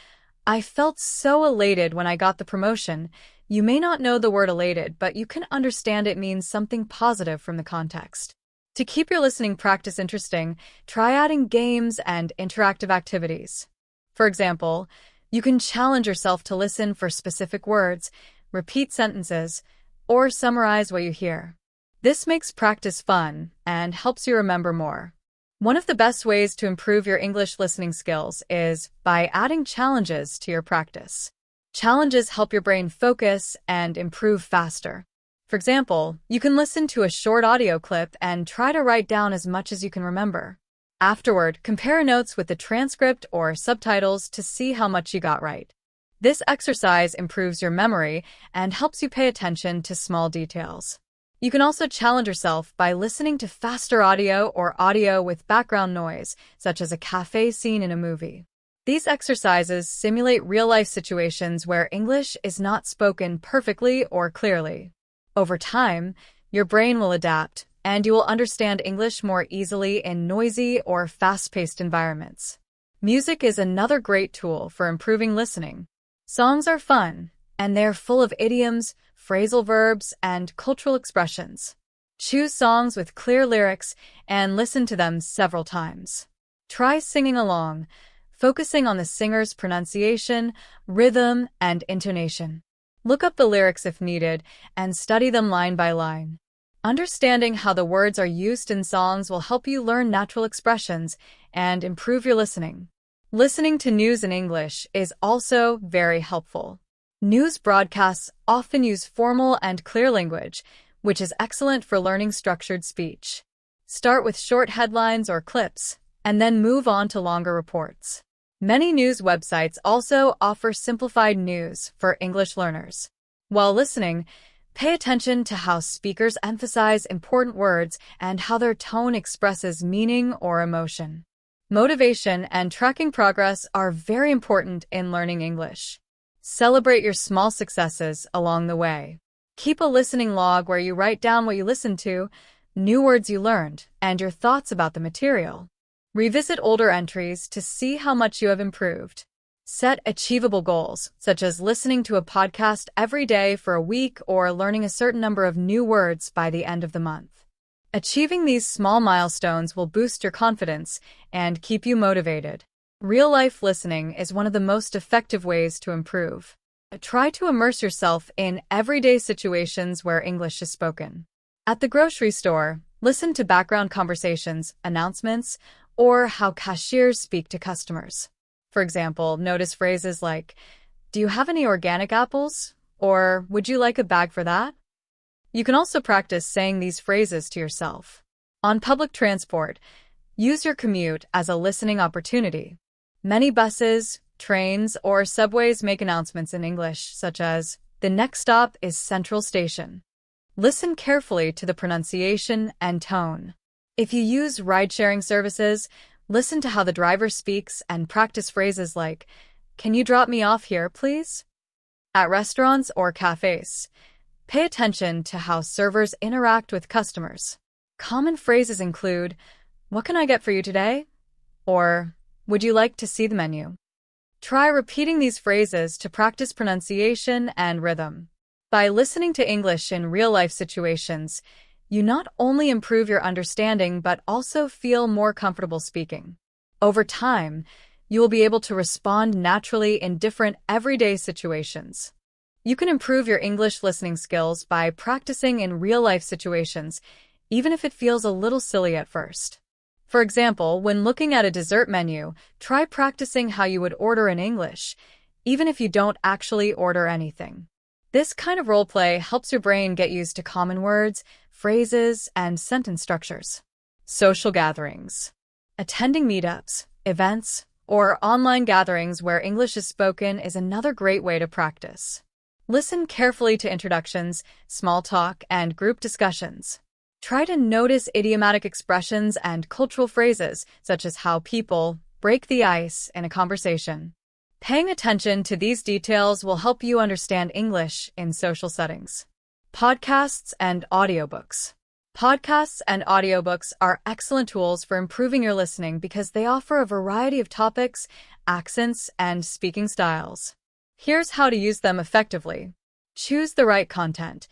"I felt so elated when I got the promotion," you may not know the word elated, but you can understand it means something positive from the context. To keep your listening practice interesting, try adding games and interactive activities. For example, you can challenge yourself to listen for specific words, repeat sentences, or summarize what you hear. This makes practice fun and helps you remember more. One of the best ways to improve your English listening skills is by adding challenges to your practice. Challenges help your brain focus and improve faster. For example, you can listen to a short audio clip and try to write down as much as you can remember. Afterward, compare notes with the transcript or subtitles to see how much you got right. This exercise improves your memory and helps you pay attention to small details. You can also challenge yourself by listening to faster audio or audio with background noise, such as a cafe scene in a movie. These exercises simulate real-life situations where English is not spoken perfectly or clearly. Over time, your brain will adapt, and you will understand English more easily in noisy or fast-paced environments. Music is another great tool for improving listening. Songs are fun, and they're full of idioms, phrasal verbs, and cultural expressions. Choose songs with clear lyrics and listen to them several times. Try singing along, focusing on the singer's pronunciation, rhythm, and intonation. Look up the lyrics if needed and study them line by line. Understanding how the words are used in songs will help you learn natural expressions and improve your listening. Listening to news in English is also very helpful. News broadcasts often use formal and clear language, which is excellent for learning structured speech. Start with short headlines or clips, and then move on to longer reports. Many news websites also offer simplified news for English learners. While listening, pay attention to how speakers emphasize important words and how their tone expresses meaning or emotion. Motivation and tracking progress are very important in learning English. Celebrate your small successes along the way. Keep a listening log where you write down what you listened to, new words you learned, and your thoughts about the material. Revisit older entries to see how much you have improved. Set achievable goals, such as listening to a podcast every day for a week or learning a certain number of new words by the end of the month. Achieving these small milestones will boost your confidence and keep you motivated. Real-life listening is one of the most effective ways to improve. Try to immerse yourself in everyday situations where English is spoken. At the grocery store, listen to background conversations, announcements, or how cashiers speak to customers. For example, notice phrases like, "Do you have any organic apples?" Or, "Would you like a bag for that?" You can also practice saying these phrases to yourself. On public transport, use your commute as a listening opportunity. Many buses, trains, or subways make announcements in English, such as, "The next stop is Central Station." Listen carefully to the pronunciation and tone. If you use ride-sharing services, listen to how the driver speaks and practice phrases like, "Can you drop me off here, please?" At restaurants or cafes, pay attention to how servers interact with customers. Common phrases include, "What can I get for you today?" Or, "Would you like to see the menu?" Try repeating these phrases to practice pronunciation and rhythm. By listening to English in real-life situations, you not only improve your understanding but also feel more comfortable speaking. Over time, you will be able to respond naturally in different everyday situations. You can improve your English listening skills by practicing in real-life situations, even if it feels a little silly at first. For example, when looking at a dessert menu, try practicing how you would order in English, even if you don't actually order anything. This kind of role play helps your brain get used to common words, phrases, and sentence structures. Social gatherings. Attending meetups, events, or online gatherings where English is spoken is another great way to practice. Listen carefully to introductions, small talk, and group discussions. Try to notice idiomatic expressions and cultural phrases, such as how people break the ice in a conversation. Paying attention to these details will help you understand English in social settings. Podcasts and audiobooks. Podcasts and audiobooks are excellent tools for improving your listening because they offer a variety of topics, accents, and speaking styles. Here's how to use them effectively. Choose the right content.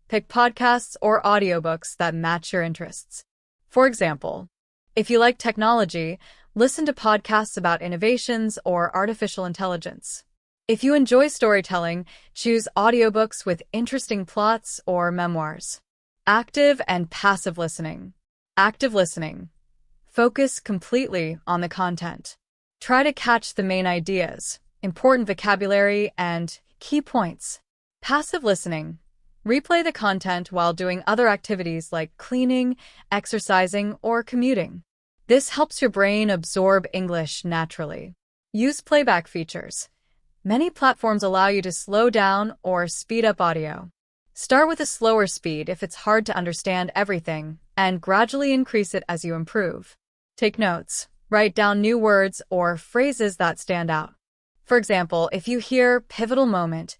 Pick podcasts or audiobooks that match your interests. For example, if you like technology, listen to podcasts about innovations or artificial intelligence. If you enjoy storytelling, choose audiobooks with interesting plots or memoirs. Active and passive listening. Active listening Focus completely on the content. Try to catch the main ideas, important vocabulary, and key points. Passive listening. Replay the content while doing other activities like cleaning, exercising, or commuting. This helps your brain absorb English naturally. Use playback features. Many platforms allow you to slow down or speed up audio. Start with a slower speed if it's hard to understand everything, and gradually increase it as you improve. Take notes. Write down new words or phrases that stand out. For example, if you hear pivotal moment,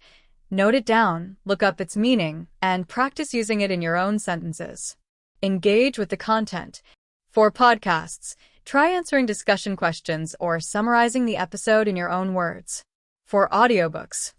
note it down, look up its meaning, and practice using it in your own sentences. Engage with the content. For podcasts, try answering discussion questions or summarizing the episode in your own words. For audiobooks,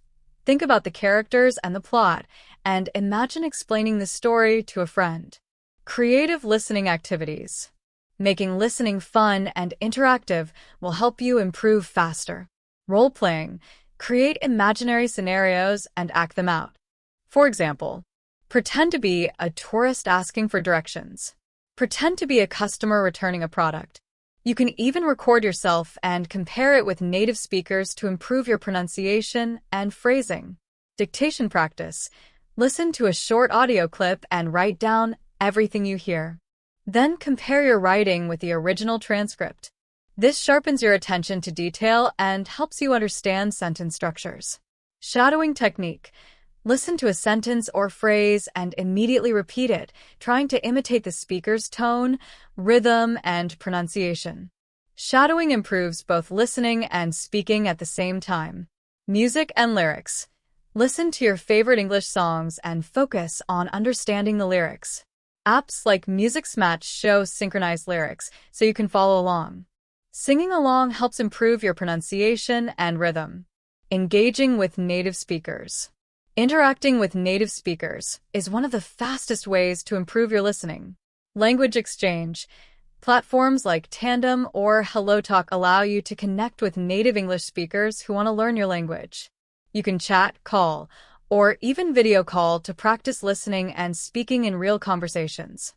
think about the characters and the plot, and imagine explaining the story to a friend. Creative listening activities. Making listening fun and interactive will help you improve faster. Role-playing. Create imaginary scenarios and act them out. For example, pretend to be a tourist asking for directions. Pretend to be a customer returning a product. You can even record yourself and compare it with native speakers to improve your pronunciation and phrasing. Dictation practice. Listen to a short audio clip and write down everything you hear. Then compare your writing with the original transcript. This sharpens your attention to detail and helps you understand sentence structures. Shadowing technique. Listen to a sentence or phrase and immediately repeat it, trying to imitate the speaker's tone, rhythm, and pronunciation. Shadowing improves both listening and speaking at the same time. Music and lyrics. Listen to your favorite English songs and focus on understanding the lyrics. Apps like MusicSmatch show synchronized lyrics, so you can follow along. Singing along helps improve your pronunciation and rhythm. Engaging with native speakers. Interacting with native speakers is one of the fastest ways to improve your listening. Language exchange. Platforms like Tandem or HelloTalk allow you to connect with native English speakers who want to learn your language. You can chat, call, or even video call to practice listening and speaking in real conversations.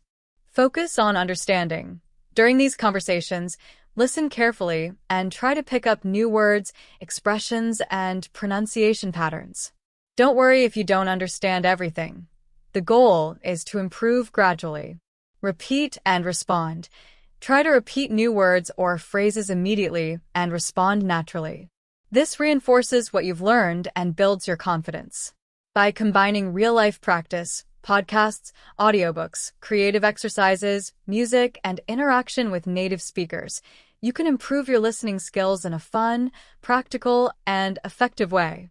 Focus on understanding. During these conversations, listen carefully and try to pick up new words, expressions, and pronunciation patterns. Don't worry if you don't understand everything. The goal is to improve gradually. Repeat and respond. Try to repeat new words or phrases immediately and respond naturally. This reinforces what you've learned and builds your confidence. By combining real-life practice, podcasts, audiobooks, creative exercises, music, and interaction with native speakers, you can improve your listening skills in a fun, practical, and effective way.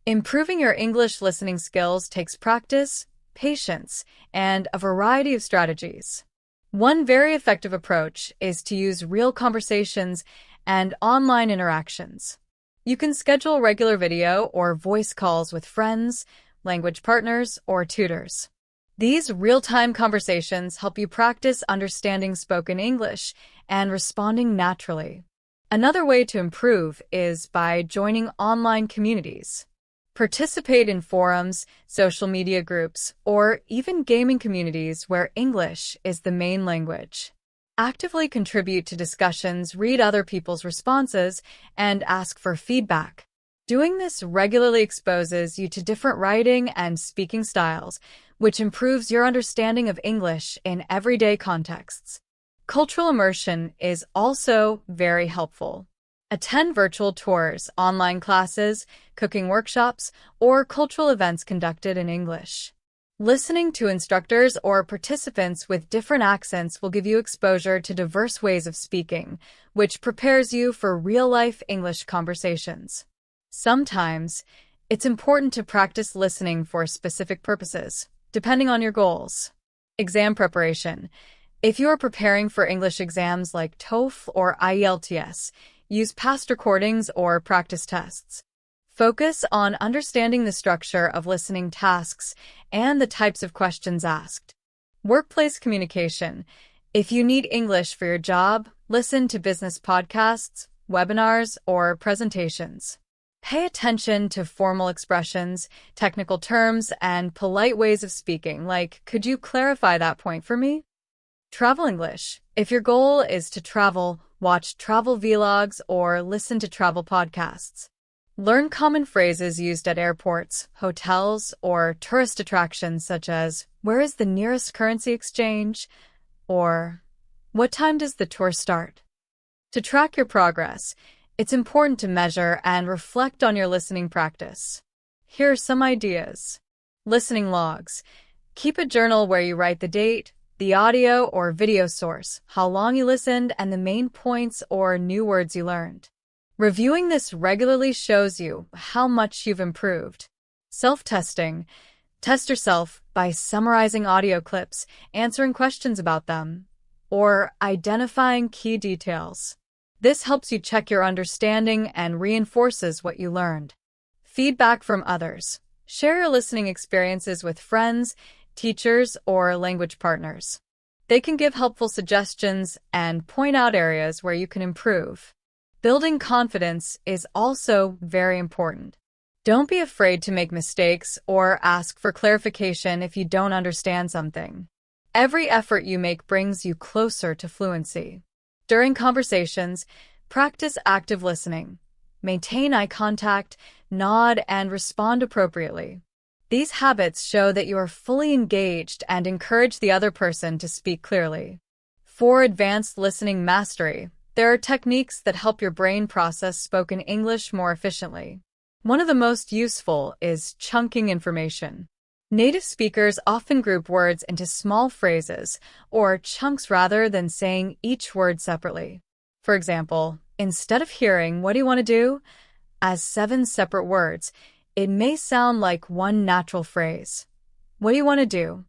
Improving your English listening skills takes practice, patience, and a variety of strategies. One very effective approach is to use real conversations and online interactions. You can schedule regular video or voice calls with friends, language partners, or tutors. These real-time conversations help you practice understanding spoken English and responding naturally. Another way to improve is by joining online communities. Participate in forums, social media groups, or even gaming communities where English is the main language. Actively contribute to discussions, read other people's responses, and ask for feedback. Doing this regularly exposes you to different writing and speaking styles, which improves your understanding of English in everyday contexts. Cultural immersion is also very helpful. Attend virtual tours, online classes, cooking workshops, or cultural events conducted in English. Listening to instructors or participants with different accents will give you exposure to diverse ways of speaking, which prepares you for real-life English conversations. Sometimes, it's important to practice listening for specific purposes, depending on your goals. Exam preparation. If you are preparing for English exams like TOEFL or IELTS, use past recordings or practice tests. Focus on understanding the structure of listening tasks and the types of questions asked. Workplace communication. If you need English for your job, listen to business podcasts, webinars, or presentations. Pay attention to formal expressions, technical terms, and polite ways of speaking, like, "Could you clarify that point for me?" Travel English. If your goal is to travel, watch travel vlogs or listen to travel podcasts. Learn common phrases used at airports, hotels, or tourist attractions such as, "Where is the nearest currency exchange?" or "What time does the tour start?" To track your progress, it's important to measure and reflect on your listening practice. Here are some ideas. Listening logs. Keep a journal where you write the date, the audio or video source, how long you listened, and the main points or new words you learned. Reviewing this regularly shows you how much you've improved. Self-testing. Test yourself by summarizing audio clips, answering questions about them, or identifying key details. This helps you check your understanding and reinforces what you learned. Feedback from others. Share your listening experiences with friends, teachers, or language partners. They can give helpful suggestions and point out areas where you can improve. Building confidence is also very important. Don't be afraid to make mistakes or ask for clarification if you don't understand something. Every effort you make brings you closer to fluency. During conversations, practice active listening. Maintain eye contact, nod, and respond appropriately. These habits show that you are fully engaged and encourage the other person to speak clearly. For advanced listening mastery, there are techniques that help your brain process spoken English more efficiently. One of the most useful is chunking information. Native speakers often group words into small phrases or chunks rather than saying each word separately. For example, instead of hearing "What do you want to do?" as 7 separate words, it may sound like one natural phrase. "What do you want to do?"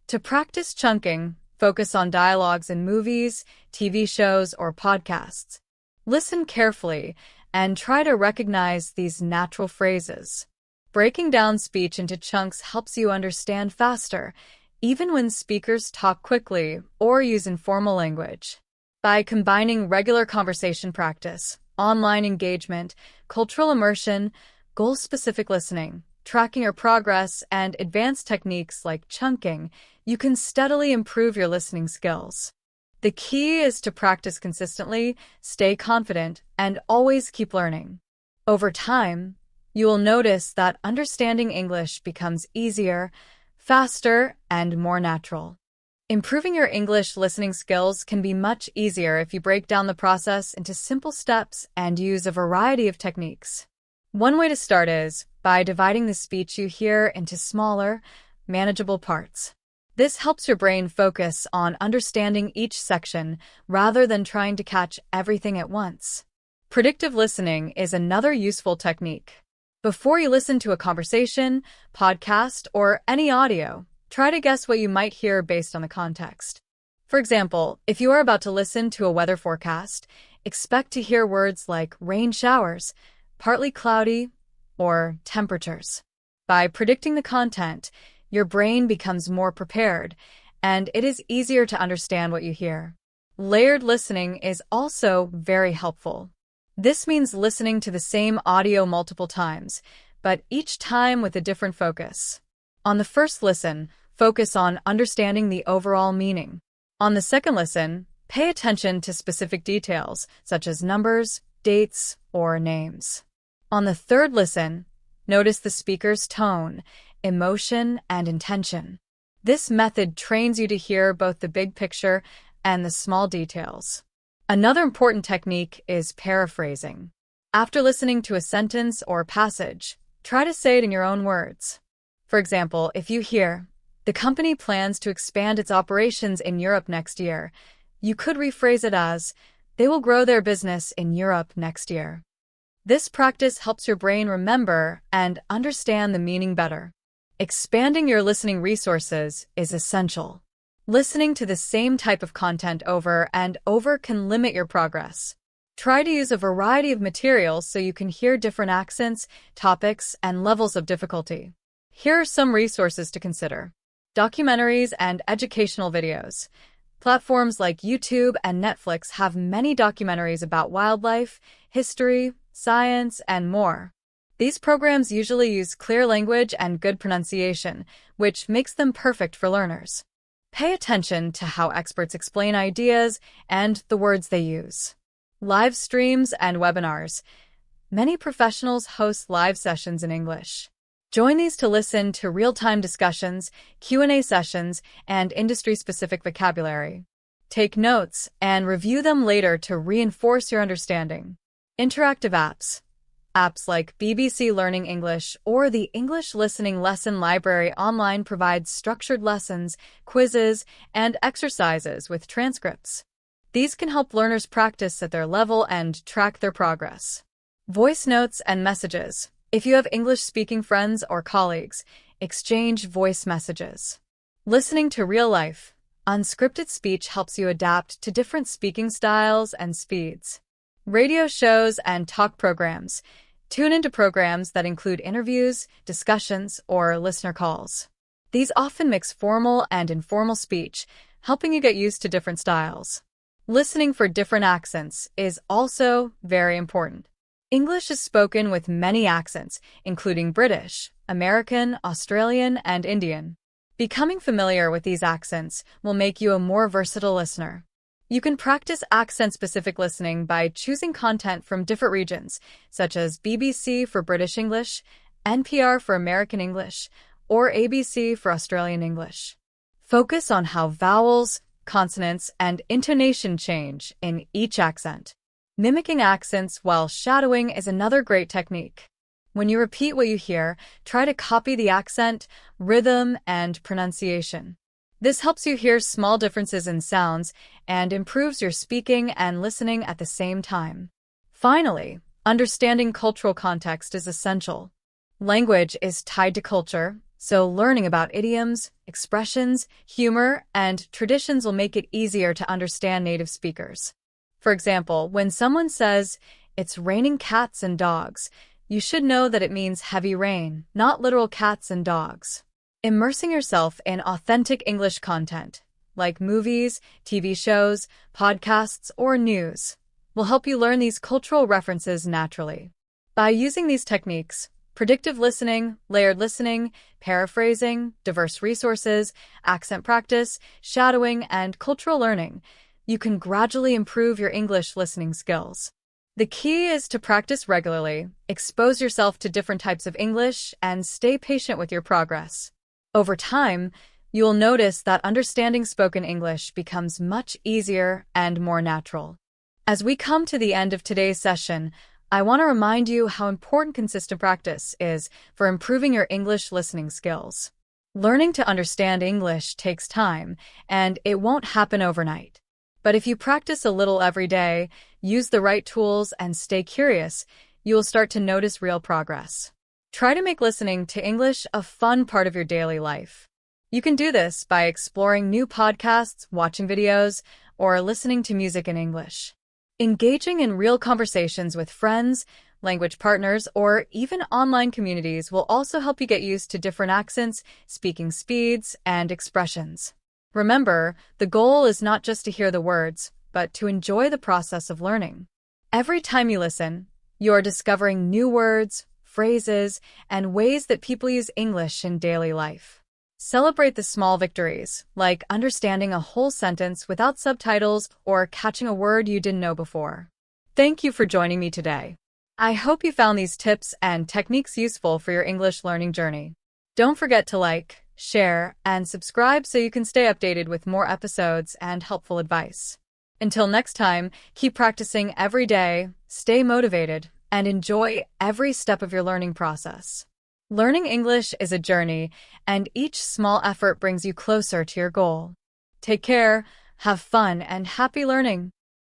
To practice chunking, focus on dialogues in movies, TV shows, or podcasts. Listen carefully and try to recognize these natural phrases. Breaking down speech into chunks helps you understand faster, even when speakers talk quickly or use informal language. By combining regular conversation practice, online engagement, cultural immersion, goal-specific listening, tracking your progress, and advanced techniques like chunking, you can steadily improve your listening skills. The key is to practice consistently, stay confident, and always keep learning. Over time, you will notice that understanding English becomes easier, faster, and more natural. Improving your English listening skills can be much easier if you break down the process into simple steps and use a variety of techniques. One way to start is by dividing the speech you hear into smaller, manageable parts. This helps your brain focus on understanding each section rather than trying to catch everything at once. Predictive listening is another useful technique. Before you listen to a conversation, podcast, or any audio, try to guess what you might hear based on the context. For example, if you are about to listen to a weather forecast, expect to hear words like rain showers, partly cloudy, or temperatures. By predicting the content, your brain becomes more prepared, and it is easier to understand what you hear. Layered listening is also very helpful. This means listening to the same audio multiple times, but each time with a different focus. On the first listen, focus on understanding the overall meaning. On the second listen, pay attention to specific details, such as numbers, dates, or names. On the third listen, notice the speaker's tone, emotion, and intention. This method trains you to hear both the big picture and the small details. Another important technique is paraphrasing. After listening to a sentence or passage, try to say it in your own words. For example, if you hear, "The company plans to expand its operations in Europe next year," you could rephrase it as, "They will grow their business in Europe next year." This practice helps your brain remember and understand the meaning better. Expanding your listening resources is essential. Listening to the same type of content over and over can limit your progress. Try to use a variety of materials so you can hear different accents, topics, and levels of difficulty. Here are some resources to consider. Documentaries and educational videos. Platforms like YouTube and Netflix have many documentaries about wildlife, history, science, and more. These programs usually use clear language and good pronunciation, which makes them perfect for learners. Pay attention to how experts explain ideas and the words they use. Live streams and webinars. Many professionals host live sessions in English. Join these to listen to real-time discussions, Q&A sessions, and industry-specific vocabulary. Take notes and review them later to reinforce your understanding. Interactive apps. Apps like BBC Learning English or the English Listening Lesson Library online provide structured lessons, quizzes, and exercises with transcripts. These can help learners practice at their level and track their progress. Voice notes and messages. If you have English-speaking friends or colleagues, exchange voice messages. Listening to real life. Unscripted speech helps you adapt to different speaking styles and speeds. Radio shows and talk programs. Tune into programs that include interviews, discussions, or listener calls. These often mix formal and informal speech, helping you get used to different styles. Listening for different accents is also very important. English is spoken with many accents, including British, American, Australian, and Indian. Becoming familiar with these accents will make you a more versatile listener. You can practice accent-specific listening by choosing content from different regions, such as BBC for British English, NPR for American English, or ABC for Australian English. Focus on how vowels, consonants, and intonation change in each accent. Mimicking accents while shadowing is another great technique. When you repeat what you hear, try to copy the accent, rhythm, and pronunciation. This helps you hear small differences in sounds and improves your speaking and listening at the same time. Finally, understanding cultural context is essential. Language is tied to culture, so learning about idioms, expressions, humor, and traditions will make it easier to understand native speakers. For example, when someone says, "It's raining cats and dogs," you should know that it means heavy rain, not literal cats and dogs. Immersing yourself in authentic English content, like movies, TV shows, podcasts, or news, will help you learn these cultural references naturally. By using these techniques, predictive listening, layered listening, paraphrasing, diverse resources, accent practice, shadowing, and cultural learning, you can gradually improve your English listening skills. The key is to practice regularly, expose yourself to different types of English, and stay patient with your progress. Over time, you will notice that understanding spoken English becomes much easier and more natural. As we come to the end of today's session, I want to remind you how important consistent practice is for improving your English listening skills. Learning to understand English takes time, and it won't happen overnight. But if you practice a little every day, use the right tools, and stay curious, you will start to notice real progress. Try to make listening to English a fun part of your daily life. You can do this by exploring new podcasts, watching videos, or listening to music in English. Engaging in real conversations with friends, language partners, or even online communities will also help you get used to different accents, speaking speeds, and expressions. Remember, the goal is not just to hear the words, but to enjoy the process of learning. Every time you listen, you are discovering new words, phrases, and ways that people use English in daily life. Celebrate the small victories, like understanding a whole sentence without subtitles or catching a word you didn't know before. Thank you for joining me today. I hope you found these tips and techniques useful for your English learning journey. Don't forget to like, share, and subscribe so you can stay updated with more episodes and helpful advice. Until next time, keep practicing every day, stay motivated, and enjoy every step of your learning process. Learning English is a journey, and each small effort brings you closer to your goal. Take care, have fun, and happy learning!